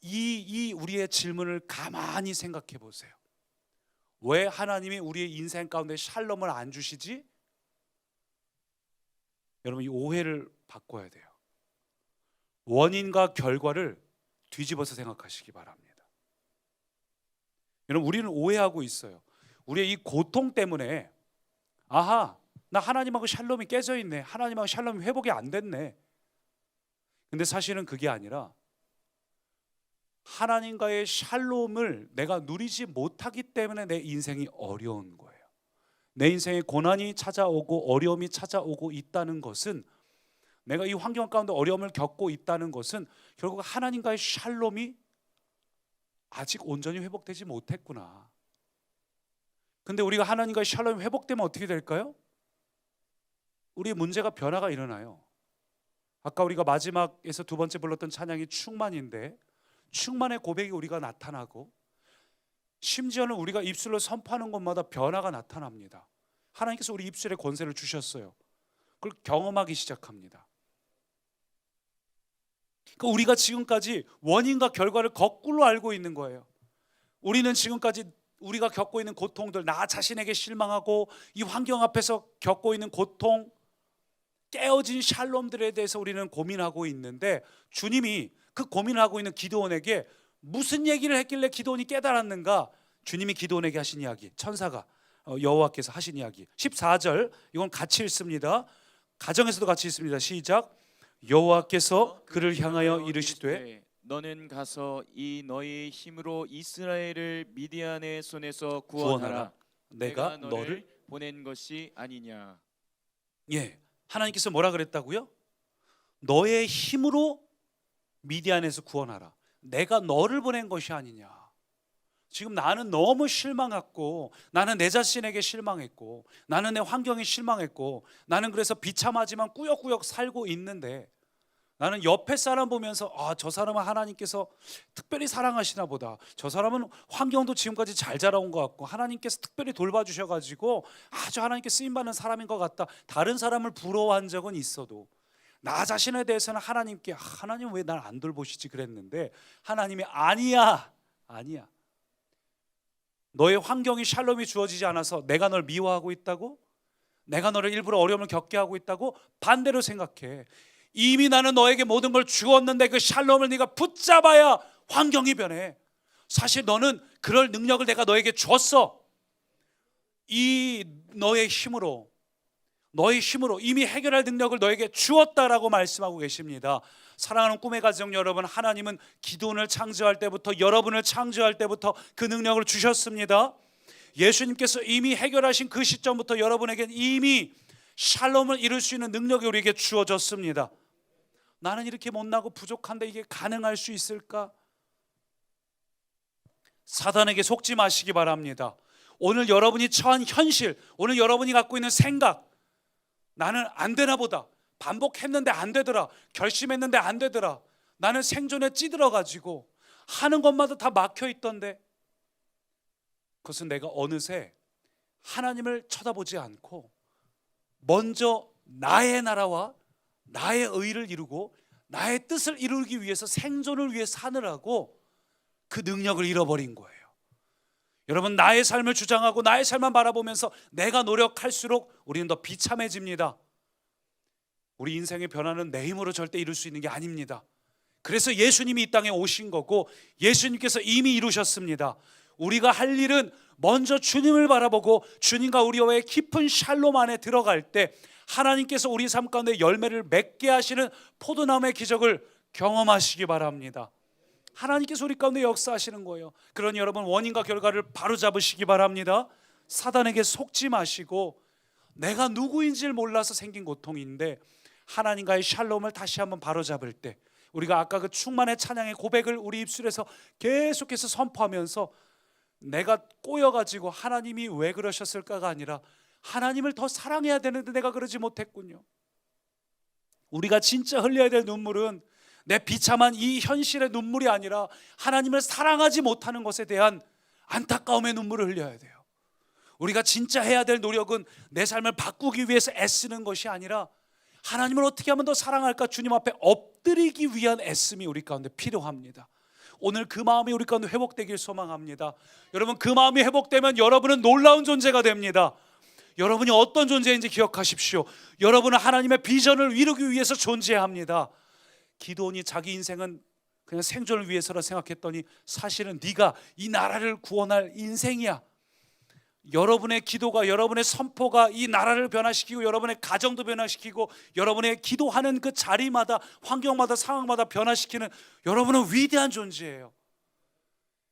이 우리의 질문을 가만히 생각해 보세요. 왜 하나님이 우리의 인생 가운데 샬롬을 안 주시지? 여러분, 이 오해를 바꿔야 돼요. 원인과 결과를 뒤집어서 생각하시기 바랍니다. 여러분, 우리는 오해하고 있어요. 우리의 이 고통 때문에 아하, 나 하나님하고 샬롬이 깨져 있네, 하나님하고 샬롬이 회복이 안 됐네. 근데 사실은 그게 아니라 하나님과의 샬롬을 내가 누리지 못하기 때문에 내 인생이 어려운 거예요. 내 인생에 고난이 찾아오고 어려움이 찾아오고 있다는 것은, 내가 이 환경 가운데 어려움을 겪고 있다는 것은 결국 하나님과의 샬롬이 아직 온전히 회복되지 못했구나. 근데 우리가 하나님과의 샬롬이 회복되면 어떻게 될까요? 우리의 문제가 변화가 일어나요. 아까 우리가 마지막에서 두 번째 불렀던 찬양이 충만인데, 충만의 고백이 우리가 나타나고, 심지어는 우리가 입술로 선포하는 것마다 변화가 나타납니다. 하나님께서 우리 입술에 권세를 주셨어요. 그걸 경험하기 시작합니다. 그러니까 우리가 지금까지 원인과 결과를 거꾸로 알고 있는 거예요. 우리는 지금까지 우리가 겪고 있는 고통들, 나 자신에게 실망하고 이 환경 앞에서 겪고 있는 고통, 깨어진 샬롬들에 대해서 우리는 고민하고 있는데, 주님이 그 고민하고 있는 기드온에게 무슨 얘기를 했길래 기드온이 깨달았는가? 주님이 기드온에게 하신 이야기, 천사가 여호와께서 하신 이야기 14절, 이건 같이 읽습니다. 가정에서도 같이 읽습니다. 시작. 여호와께서 그를 향하여 이르시되 너는 가서 이 너의 힘으로 이스라엘을 미디안의 손에서 구원하라. 내가 너를 보낸 것이 아니냐. 예, 하나님께서 뭐라 그랬다고요? 너의 힘으로 미디안에서 구원하라. 내가 너를 보낸 것이 아니냐. 지금 나는 너무 실망했고, 나는 내 자신에게 실망했고, 나는 내 환경에 실망했고, 나는 그래서 비참하지만 꾸역꾸역 살고 있는데, 나는 옆에 사람 보면서 저 사람은 하나님께서 특별히 사랑하시나 보다, 저 사람은 환경도 지금까지 잘 자라온 것 같고 하나님께서 특별히 돌봐주셔가지고 아주 하나님께 쓰임받는 사람인 것 같다, 다른 사람을 부러워한 적은 있어도 나 자신에 대해서는 하나님께 하나님 왜 날 안 돌보시지 그랬는데, 하나님이 아니야. 너의 환경이 샬롬이 주어지지 않아서 내가 널 미워하고 있다고? 내가 너를 일부러 어려움을 겪게 하고 있다고? 반대로 생각해. 이미 나는 너에게 모든 걸 주었는데 그 샬롬을 네가 붙잡아야 환경이 변해. 사실 너는 그럴 능력을 내가 너에게 줬어. 이 너의 힘으로 이미 해결할 능력을 너에게 주었다라고 말씀하고 계십니다. 사랑하는 꿈의 가정 여러분, 하나님은 기도원을 창조할 때부터, 여러분을 창조할 때부터 그 능력을 주셨습니다. 예수님께서 이미 해결하신 그 시점부터 여러분에게 이미 샬롬을 이룰 수 있는 능력이 우리에게 주어졌습니다. 나는 이렇게 못나고 부족한데 이게 가능할 수 있을까? 사단에게 속지 마시기 바랍니다. 오늘 여러분이 처한 현실, 오늘 여러분이 갖고 있는 생각, 나는 안 되나 보다, 반복했는데 안 되더라, 결심했는데 안 되더라, 나는 생존에 찌들어가지고 하는 것마다 다 막혀 있던데, 그것은 내가 어느새 하나님을 쳐다보지 않고 먼저 나의 나라와 나의 의를 이루고 나의 뜻을 이루기 위해서, 생존을 위해 사느라고 그 능력을 잃어버린 거예요. 여러분, 나의 삶을 주장하고 나의 삶만 바라보면서 내가 노력할수록 우리는 더 비참해집니다. 우리 인생의 변화는 내 힘으로 절대 이룰 수 있는 게 아닙니다. 그래서 예수님이 이 땅에 오신 거고 예수님께서 이미 이루셨습니다. 우리가 할 일은 먼저 주님을 바라보고 주님과 우리와의 깊은 샬롬 안에 들어갈 때 하나님께서 우리 삶 가운데 열매를 맺게 하시는 포도나무의 기적을 경험하시기 바랍니다. 하나님께서 우리 가운데 역사하시는 거예요. 그러니 여러분, 원인과 결과를 바로 잡으시기 바랍니다. 사단에게 속지 마시고, 내가 누구인지를 몰라서 생긴 고통인데 하나님과의 샬롬을 다시 한번 바로 잡을 때, 우리가 아까 그 충만의 찬양의 고백을 우리 입술에서 계속해서 선포하면서 내가 꼬여가지고 하나님이 왜 그러셨을까가 아니라 하나님을 더 사랑해야 되는데 내가 그러지 못했군요. 우리가 진짜 흘려야 될 눈물은 내 비참한 이 현실의 눈물이 아니라 하나님을 사랑하지 못하는 것에 대한 안타까움의 눈물을 흘려야 돼요. 우리가 진짜 해야 될 노력은 내 삶을 바꾸기 위해서 애쓰는 것이 아니라 하나님을 어떻게 하면 더 사랑할까, 주님 앞에 엎드리기 위한 애씀이 우리 가운데 필요합니다. 오늘 그 마음이 우리 가운데 회복되길 소망합니다. 여러분, 그 마음이 회복되면 여러분은 놀라운 존재가 됩니다. 여러분이 어떤 존재인지 기억하십시오. 여러분은 하나님의 비전을 이루기 위해서 존재합니다. 기도원이 자기 인생은 그냥 생존을 위해서라 생각했더니 사실은 네가 이 나라를 구원할 인생이야. 여러분의 기도가, 여러분의 선포가 이 나라를 변화시키고 여러분의 가정도 변화시키고 여러분의 기도하는 그 자리마다, 환경마다, 상황마다 변화시키는, 여러분은 위대한 존재예요.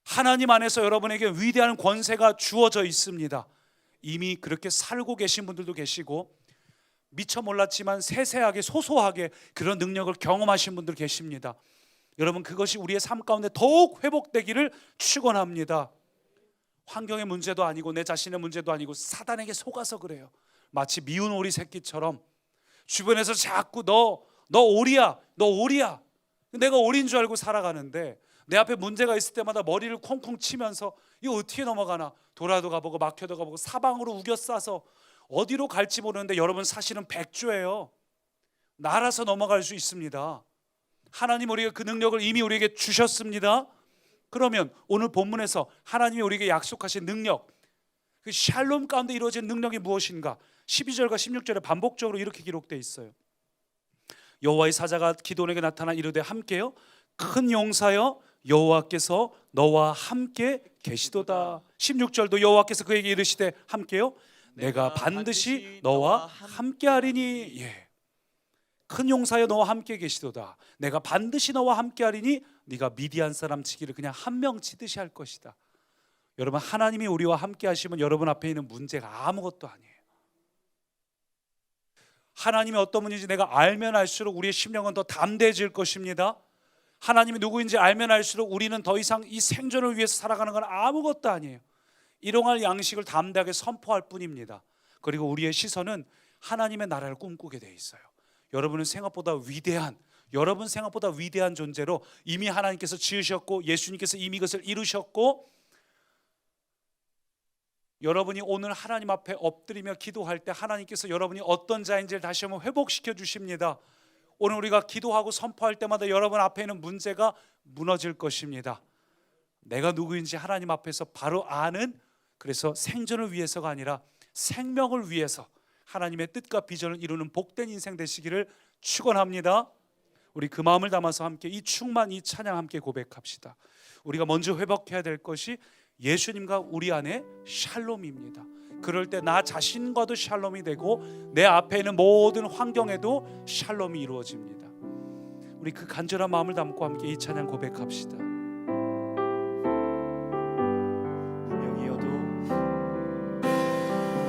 하나님 안에서 여러분에게 위대한 권세가 주어져 있습니다. 이미 그렇게 살고 계신 분들도 계시고 미처 몰랐지만 세세하게 소소하게 그런 능력을 경험하신 분들 계십니다. 여러분, 그것이 우리의 삶 가운데 더욱 회복되기를 축원합니다. 환경의 문제도 아니고 내 자신의 문제도 아니고 사단에게 속아서 그래요. 마치 미운 오리 새끼처럼 주변에서 자꾸 너 오리야, 너 오리야, 내가 오리인 줄 알고 살아가는데 내 앞에 문제가 있을 때마다 머리를 콩콩 치면서 이거 어떻게 넘어가나, 돌아도 가보고 막혀도 가보고 사방으로 우겨싸서 어디로 갈지 모르는데, 여러분 사실은 백조예요. 날아서 넘어갈 수 있습니다. 하나님 우리가 그 능력을 이미 우리에게 주셨습니다. 그러면 오늘 본문에서 하나님이 우리에게 약속하신 능력, 그 샬롬 가운데 이루어진 능력이 무엇인가? 12절과 16절에 반복적으로 이렇게 기록되어 있어요. 여호와의 사자가 기드온에게 나타나 이르되 함께요, 큰 용사여 여호와께서 너와 함께 계시도다. 16절도 여호와께서 그에게 이르시되 함께요, 내가 반드시 너와 함께하리니. 예. 큰 용사여 너와 함께 계시도다. 내가 반드시 너와 함께하리니 네가 미디안 사람 치기를 그냥 한 명 치듯이 할 것이다. 여러분, 하나님이 우리와 함께 하시면 여러분 앞에 있는 문제가 아무것도 아니에요. 하나님이 어떤 분인지 내가 알면 알수록 우리의 심령은 더 담대해질 것입니다. 하나님이 누구인지 알면 알수록 우리는 더 이상 이 생존을 위해서 살아가는 건 아무것도 아니에요. 일용할 양식을 담대하게 선포할 뿐입니다. 그리고 우리의 시선은 하나님의 나라를 꿈꾸게 돼 있어요. 여러분 생각보다 위대한 존재로 이미 하나님께서 지으셨고, 예수님께서 이미 그것을 이루셨고, 여러분이 오늘 하나님 앞에 엎드리며 기도할 때 하나님께서 여러분이 어떤 자인지를 다시 한번 회복시켜 주십니다. 오늘 우리가 기도하고 선포할 때마다 여러분 앞에 있는 문제가 무너질 것입니다. 내가 누구인지 하나님 앞에서 바로 아는, 그래서 생존을 위해서가 아니라 생명을 위해서 하나님의 뜻과 비전을 이루는 복된 인생 되시기를 축원합니다. 우리 그 마음을 담아서 함께 이 충만, 이 찬양 함께 고백합시다. 우리가 먼저 회복해야 될 것이 예수님과 우리 안에 샬롬입니다. 그럴 때 나 자신과도 샬롬이 되고 내 앞에 있는 모든 환경에도 샬롬이 이루어집니다. 우리 그 간절한 마음을 담고 함께 이 찬양 고백합시다.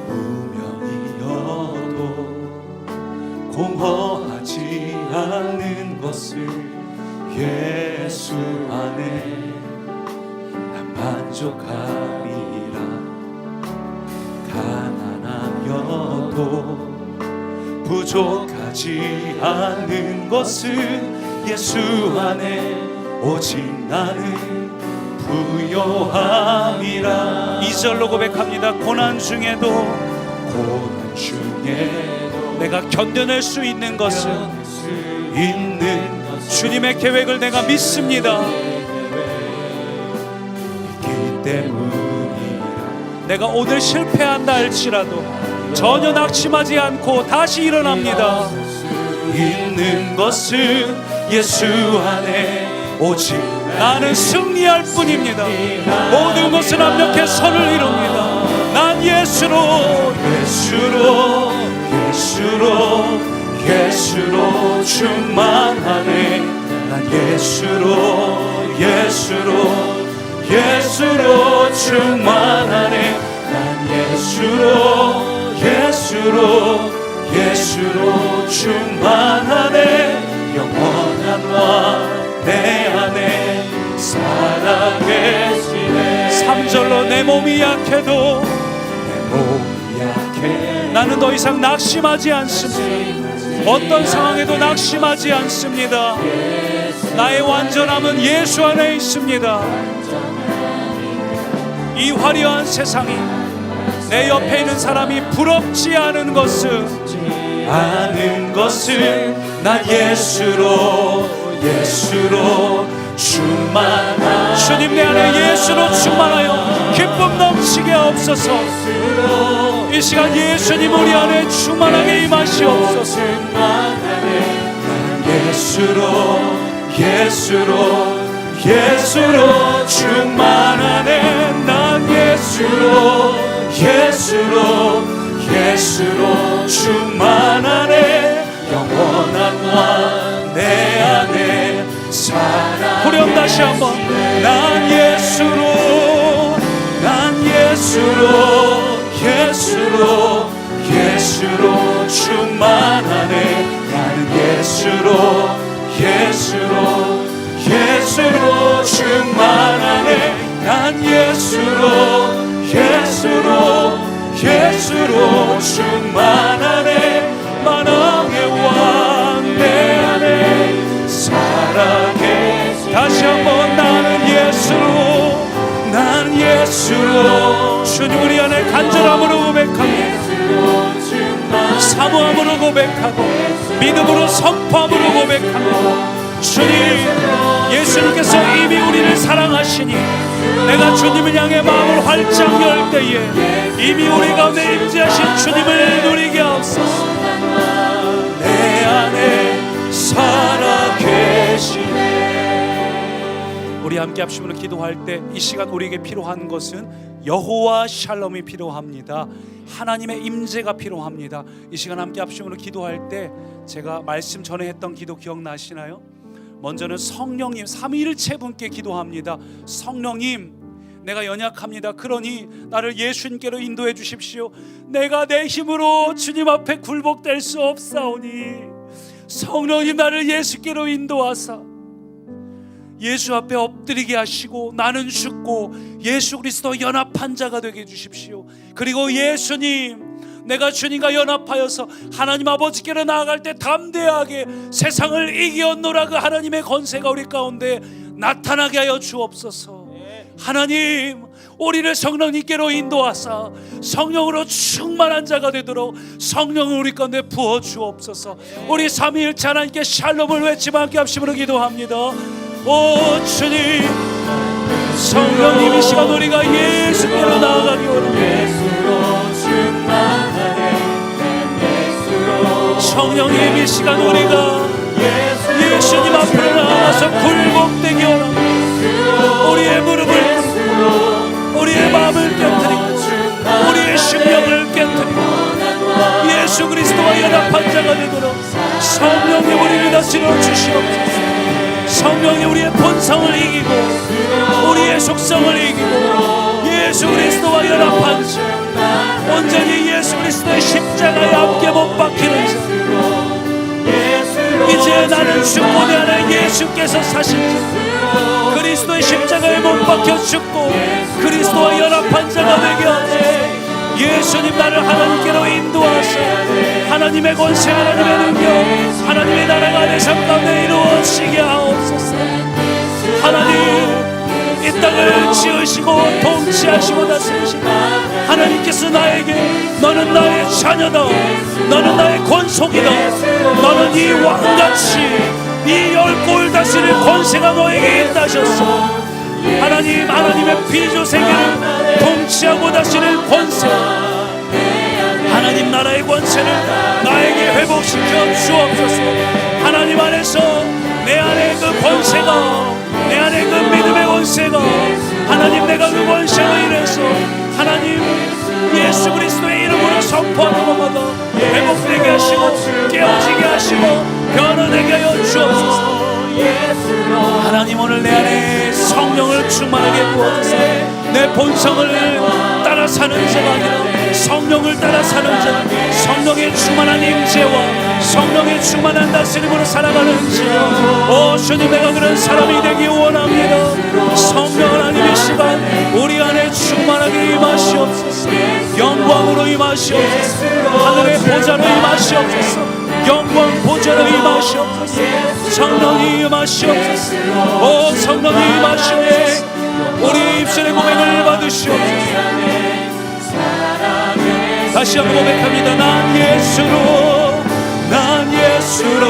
무명이어도 공허하지 않는 것을 예수 안에 난 만족함이라. 가난하여도 부족하지 않는 것은 예수 안에 오직 나는 부요함이라. 2절로 고백합니다. 고난 중에도 내가 견뎌낼 수 있는 것은 주님의 계획을 내가 믿습니다. 내가 오늘 실패한다 할지라도 전혀 낙심하지 않고 다시 일어납니다. 있는 것은 예수 안에 오직 나는 승리할 뿐입니다. 모든 것은 완벽해 선을 이룹니다. 난 예수로 충만하네. 난 예수로 충만하네. 난 예수로 충만하네. 영원한 왕 내 안에 살아계시네. 3절로 내 몸이 약해도 나는 더 이상 낙심하지 않습니다. 어떤 상황에도 낙심하지 않습니다. 나의 완전함은 예수 안에 있습니다. 이 화려한 세상이 내 옆에 있는 사람이 부럽지 않은 것은 난 예수로 충만하네. 주님 내 안에 예수로 충만하여 기쁨 넘치게 하옵소서. 이 시간 예수님 우리 안에 충만하게 임하시옵소서. 난 예수로 충만하네. 난 예수로 충만하네. 영원한 왕 내 안에 살아. 후렴 다시 한번. 난 예수로 충만하네. 나는 예수로 충만하네. 난 예수로 충만하네. 만왕의 왕 내 안에 살아계시네. 다시 한번. 나는 예수로 주님 우리 안에 간절함으로 고백합니다. 사모함으로 고백하고 믿음으로 선포함으로 고백합니다. 주님, 예수님께서 이미 우리를 사랑하시니 내가 주님을 향해 마음을 활짝 열 때에 이미 우리 가운데 임재하신 주님을 누리게 하옵소서. 내 안에 살아계시네. 우리 함께 합심으로 기도할 때 이 시간 우리에게 필요한 것은 여호와 샬롬이 필요합니다. 하나님의 임재가 필요합니다. 이 시간 함께 합심으로 기도할 때 제가 말씀 전에 했던 기도 기억나시나요? 먼저는 성령님 삼위일체 분께 기도합니다. 성령님, 내가 연약합니다. 그러니 나를 예수님께로 인도해 주십시오. 내가 내 힘으로 주님 앞에 굴복될 수 없사오니 성령님 나를 예수께로 인도하사 예수 앞에 엎드리게 하시고 나는 죽고 예수 그리스도 연합한 자가 되게 해주십시오. 그리고 예수님, 내가 주님과 연합하여서 하나님 아버지께로 나아갈 때 담대하게 세상을 이기었노라 그 하나님의 권세가 우리 가운데 나타나게 하여 주옵소서. 하나님, 우리를 성령님께로 인도하사 성령으로 충만한 자가 되도록 성령을 우리 가운데 부어 주옵소서. 우리 삼위일체 하나님께 샬롬을 외치며 함께 합심으로 기도합니다. 오 주님, 성령님 이 시간 우리가 예수께로 나아가기 원합니다. 성령님 이 시간 우리가 예수님 앞으로 나아가서 굴복되기 원합니다. 우리의 무릎을 꿇고 우리의 마음을 깨뜨리고 우리의 심령을 깨뜨리고 예수 그리스도와 연합한 자가 되도록 성령님 우리를 다스려 주시옵소서. 성령이 우리의 본성을 이기고 우리의 속성을 이기고 예수 그리스도와 연합한 자, 온전히 예수 그리스도의 십자가에 함께 못 박히는 자, 이제 나는 죽고 내 안에 예수께서 사신 자, 그리스도의 십자가에 못 박혀 죽고 그리스도와 연합한 자가 되게 하소서. 예수님, 나를 하나님께로 인도하사 하나님의 권세, 하나님의 능력, 하나님의 나라가 내 삶 가운데 이루어지게 하옵소서. 하나님, 이 땅을 지으시고 통치하시고 다스리시고 하나님께서 나에게 너는 나의 자녀다, 너는 나의 권속이다, 너는 이 왕같이 이 열골 다스릴 권세가 너에게 있다 하셨어. 하나님, 하나님의 피조 세계를 통치하고 다스릴 권세, 하나님 나라의 권세를 나에게 회복시켜 주옵소서. 하나님 안에서 내 안에 그 권세가, 내 안에 그 믿음의 권세가, 하나님 내가 그 권세로 인해서 하나님 예수 그리스도의 이름으로 선포하는 것마다 회복되게 하시고 깨어지게 하시고 변화되게 하여 주옵소서. 하나님, 오늘 내 안에 성령을 충만하게 부어주사 내 본성을 따라 사는 자가 아니라 성령을 따라 사는 자, 성령의 충만한 임재와 성령의 충만한 다스림으로 살아가는 자, 오 주님, 내가 그런 사람이 되기 원합니다. 성령 하나님의 시간 우리 안에 충만하게 임하시옵소서. 영광으로 임하시옵소서. 하늘의 보좌로 임하시옵소서. 영광 보좌로 임하시옵소서. 성령이 임하시옵소서. 오 성령이 임하시옵소서. 우리 입술의 고백을 받으시옵소서. 다시 한번 고백합니다. 난 예수로, 난 예수로,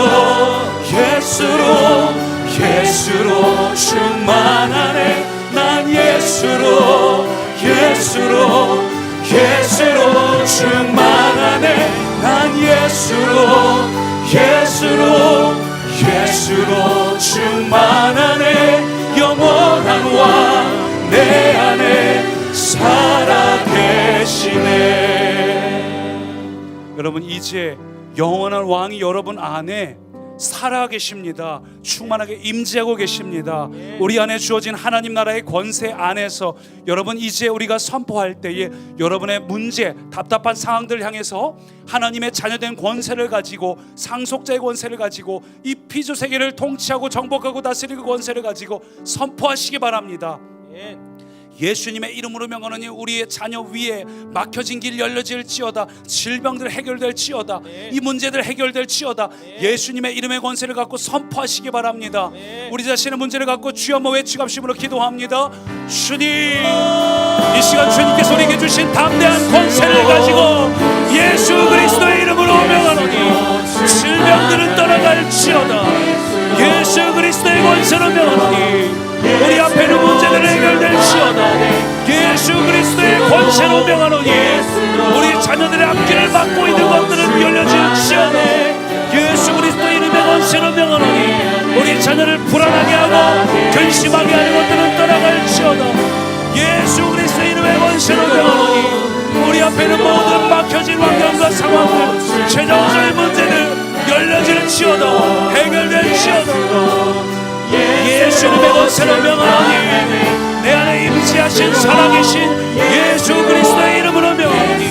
예수로, 예수로 충만하네. 난 예수로, 예수로, 예수로 충만하네. 난 예수로, 예수로, 예수로 충만하네. 영원한 왕 내 안에 살아계시네. 여러분, 이제 영원한 왕이 여러분 안에 살아계십니다. 충만하게 임재하고 계십니다. 우리 안에 주어진 하나님 나라의 권세 안에서 여러분, 이제 우리가 선포할 때에 여러분의 문제, 답답한 상황들을 향해서 하나님의 자녀된 권세를 가지고, 상속자의 권세를 가지고, 이 피조 세계를 통치하고 정복하고 다스리고 권세를 가지고 선포하시기 바랍니다. 예수님의 이름으로 명하노니 우리의 자녀 위에 막혀진 길 열려질지어다. 질병들 해결될지어다. 이 문제들 해결될지어다. 예수님의 이름의 권세를 갖고 선포하시기 바랍니다. 우리 자신의 문제를 갖고 주여 한번 외치갑심으로 기도합니다. 주님, 이 시간 주님께서 우리에게 주신 담대한 권세를 가지고 예수 그리스도의 이름으로 명하노니 질병들은 떠나갈지어다. 예수 그리스도의 권세로 명하노니 우리 앞에 있는 문제들을 해결될지어다. 예수 그리스도의 권세로 명하노니 우리 자녀들의 앞길을 막고 있는 것들은 열려질지어다. 예수 그리스도의 이름의 권세로 명하노니 우리 자녀를 불안하게 하고 근심하게 하는 것들은 떠나갈지어다. 예수 그리스도의 이름의 권세로 명하노니 우리 앞에 있는 모든 막혀진 환경과 상황들, 최종적인 문제들 열려질지어다. 해결될지어다. 예수님의 권세로 명하노니 내 안에 임재하신 살아계신 예수 그리스도의 이름으로 명하노니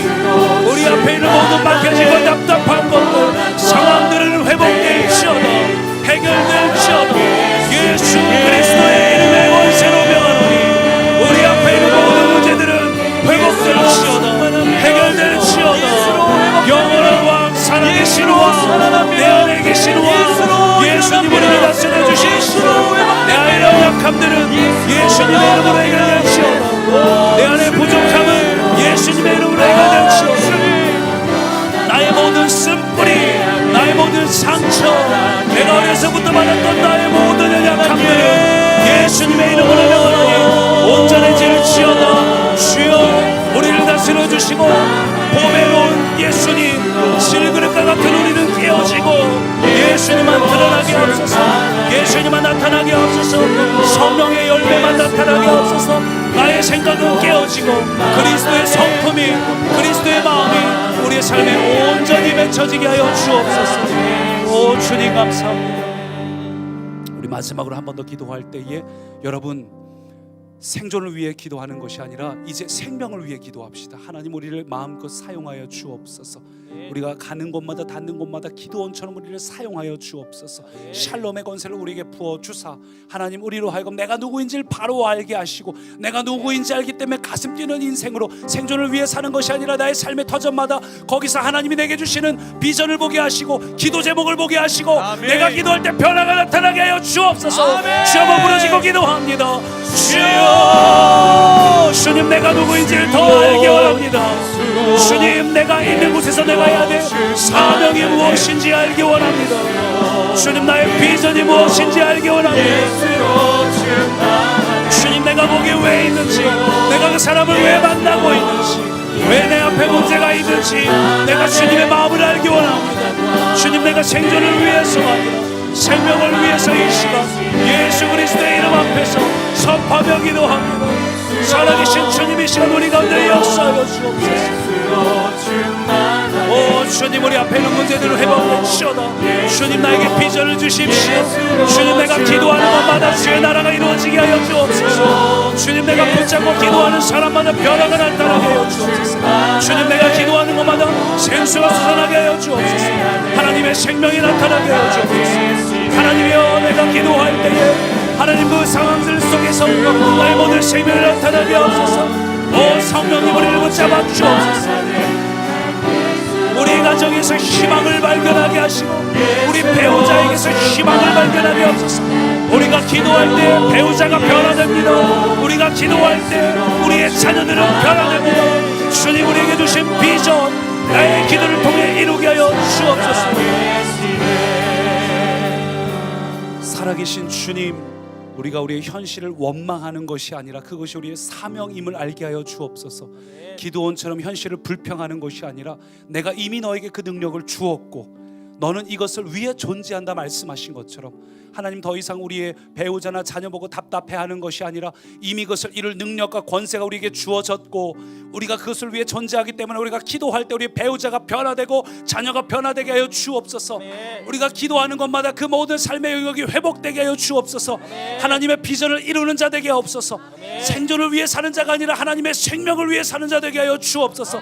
우리 앞에 있는 모든 막혀지고 답답한 것들, 상황들을 회복될지어다. 해결될지어다. 예수 그리스도의 약함들은 예수님의 이름으로 해결될지어다. 내 안에 부족함은 예수님의 이름으로 해결될지어다. 나의 모든 쓴뿌리, 나의 모든 상처, 내가 어려서부터 받았던 나의 모든 약함들은 예수님의 이름으로 명하노니 온전해질지어다. 주여, 우리를 다스려 주시고 보배로운 예수님, 실그릇과 같은 우리는 깨어지고 예수님만 드러나게 없소서. 예수님만 나타나게 없소서. 성령의 열매만 나타나게 없소서. 나의 생각은 깨어지고 그리스도의 성품이, 그리스도의 마음이 우리의 삶에 온전히 맺혀지게 하여 주옵소서. 오 주님 감사합니다. 우리 마지막으로 한 번 더 기도할 때에 여러분, 생존을 위해 기도하는 것이 아니라 이제 생명을 위해 기도합시다. 하나님, 우리를 마음껏 사용하여 주옵소서. 우리가 가는 곳마다 닿는 곳마다 기도원처럼 우리를 사용하여 주옵소서. 샬롬의 권세를 우리에게 부어주사 하나님, 우리로 하여금 내가 누구인지를 바로 알게 하시고 내가 누구인지 알기 때문에 가슴 뛰는 인생으로 생존을 위해 사는 것이 아니라 나의 삶의 터전마다 거기서 하나님이 내게 주시는 비전을 보게 하시고 기도 제목을 보게 하시고 내가 기도할 때 변화가 나타나게 하여 주옵소서. 주여, 부르짖고 기도합니다. 주여, 주님, 내가 누구인지를 더 알게 원합니다. 주님, 내가 있는 곳에서 내가 해야 될 사명이 무엇인지 알기 원합니다. 주님, 나의 비전이 무엇인지 알기 원합니다. 주님, 내가 거기에 왜 있는지, 내가 그 사람을 왜 만나고 있는지, 왜 내 앞에 문제가 있는지 내가 주님의 마음을 알기 원합니다. 주님, 내가 생존을 위해서가 아니라 생명을 위해서 이 시간 예수 그리스도의 이름 앞에서 선포하며 기도합니다. 살아계신 주님, 이 시간 우리 가운데 역사하여 주옵소서. 오 주님, 우리 앞에 있는 문제들을 회복하시오다. 주님, 나에게 비전을 주십시오. 주님, 내가 기도하는 것마다 주의 나라가 이루어지게 하여 주옵소서. 주님, 내가 붙잡고 기도하는 사람마다 변화가 나타나게 하여 주옵소서. 주님, 내가 기도하는 것마다 생수가 솟아나게 하여 주옵소서. 하나님의 생명이 나타나게 하여 주옵소서. 하나님이여, 내가 기도할 때에 하나님 그 상황들 속에서 나의 모든 생명이 나타나게 하옵소서. 오 성령님, 우리를 붙잡아 주옵소서. 우리 가정에서 희망을 발견하게 하시고 우리 배우자에게서 희망을 발견하게 하옵소서. 우리가 기도할 때 배우자가 변화됩니다. 우리가 기도할 때 우리의 자녀들은 변화됩니다. 주님, 우리에게 주신 비전 나의 기도를 통해 이루게 하여 주옵소서. 살아계신 주님, 우리가 우리의 현실을 원망하는 것이 아니라 그것이 우리의 사명임을 알게 하여 주옵소서. 기도원처럼 현실을 불평하는 것이 아니라 내가 이미 너에게 그 능력을 주었고 너는 이것을 위해 존재한다 말씀하신 것처럼 하나님, 더 이상 우리의 배우자나 자녀 보고 답답해하는 것이 아니라 이미 그것을 이룰 능력과 권세가 우리에게 주어졌고 우리가 그것을 위해 존재하기 때문에 우리가 기도할 때 우리 배우자가 변화되고 자녀가 변화되게 하여 주옵소서. 우리가 기도하는 것마다 그 모든 삶의 영역이 회복되게 하여 주옵소서. 하나님의 비전을 이루는 자 되게 하옵소서. 생존을 위해 사는 자가 아니라 하나님의 생명을 위해 사는 자 되게 하여 주옵소서.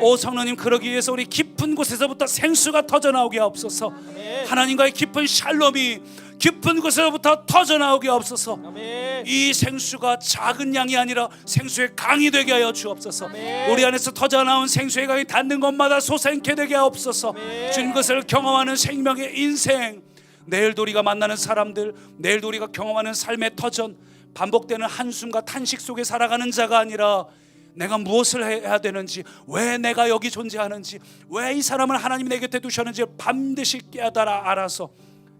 오 성령님, 그러기 위해서 우리 깊은 곳에서부터 생수가 터져나오게 하옵소서. 하나님과의 깊은 샬롬이 깊은 곳에서부터 터져나오게 하옵소서. 이 생수가 작은 양이 아니라 생수의 강이 되게 하여 주옵소서. 우리 안에서 터져나온 생수의 강이 닿는 것마다 솟아있게 되게 하옵소서. 주님, 것을 경험하는 생명의 인생, 내일도 우리가 만나는 사람들, 내일도 우리가 경험하는 삶의 터전, 반복되는 한숨과 탄식 속에 살아가는 자가 아니라 내가 무엇을 해야 되는지, 왜 내가 여기 존재하는지, 왜 이 사람을 하나님이 내 곁에 두셨는지 반드시 깨달아 알아서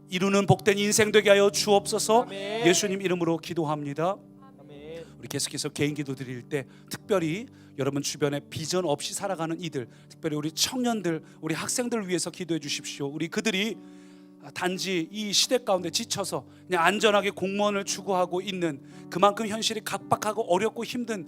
이루는 복된 인생 되게 하여 주옵소서. 아멘. 예수님 이름으로 기도합니다. 아멘. 우리 계속해서 개인 기도 드릴 때 특별히 여러분 주변에 비전 없이 살아가는 이들, 특별히 우리 청년들, 우리 학생들 위해서 기도해 주십시오. 우리 그들이 단지 이 시대 가운데 지쳐서 그냥 안전하게 공무원을 추구하고 있는, 그만큼 현실이 각박하고 어렵고 힘든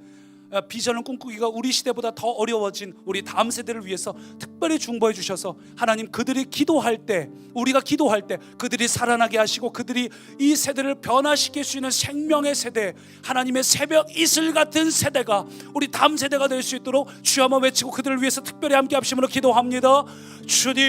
비전을 꿈꾸기가 우리 시대보다 더 어려워진 우리 다음 세대를 위해서 특별히 중보해 주셔서 하나님, 그들이 기도할 때, 우리가 기도할 때 그들이 살아나게 하시고 그들이 이 세대를 변화시킬 수 있는 생명의 세대, 하나님의 새벽 이슬 같은 세대가 우리 다음 세대가 될 수 있도록 주여 한번 외치고 그들을 위해서 특별히 함께 합심으로 기도합니다. 주님,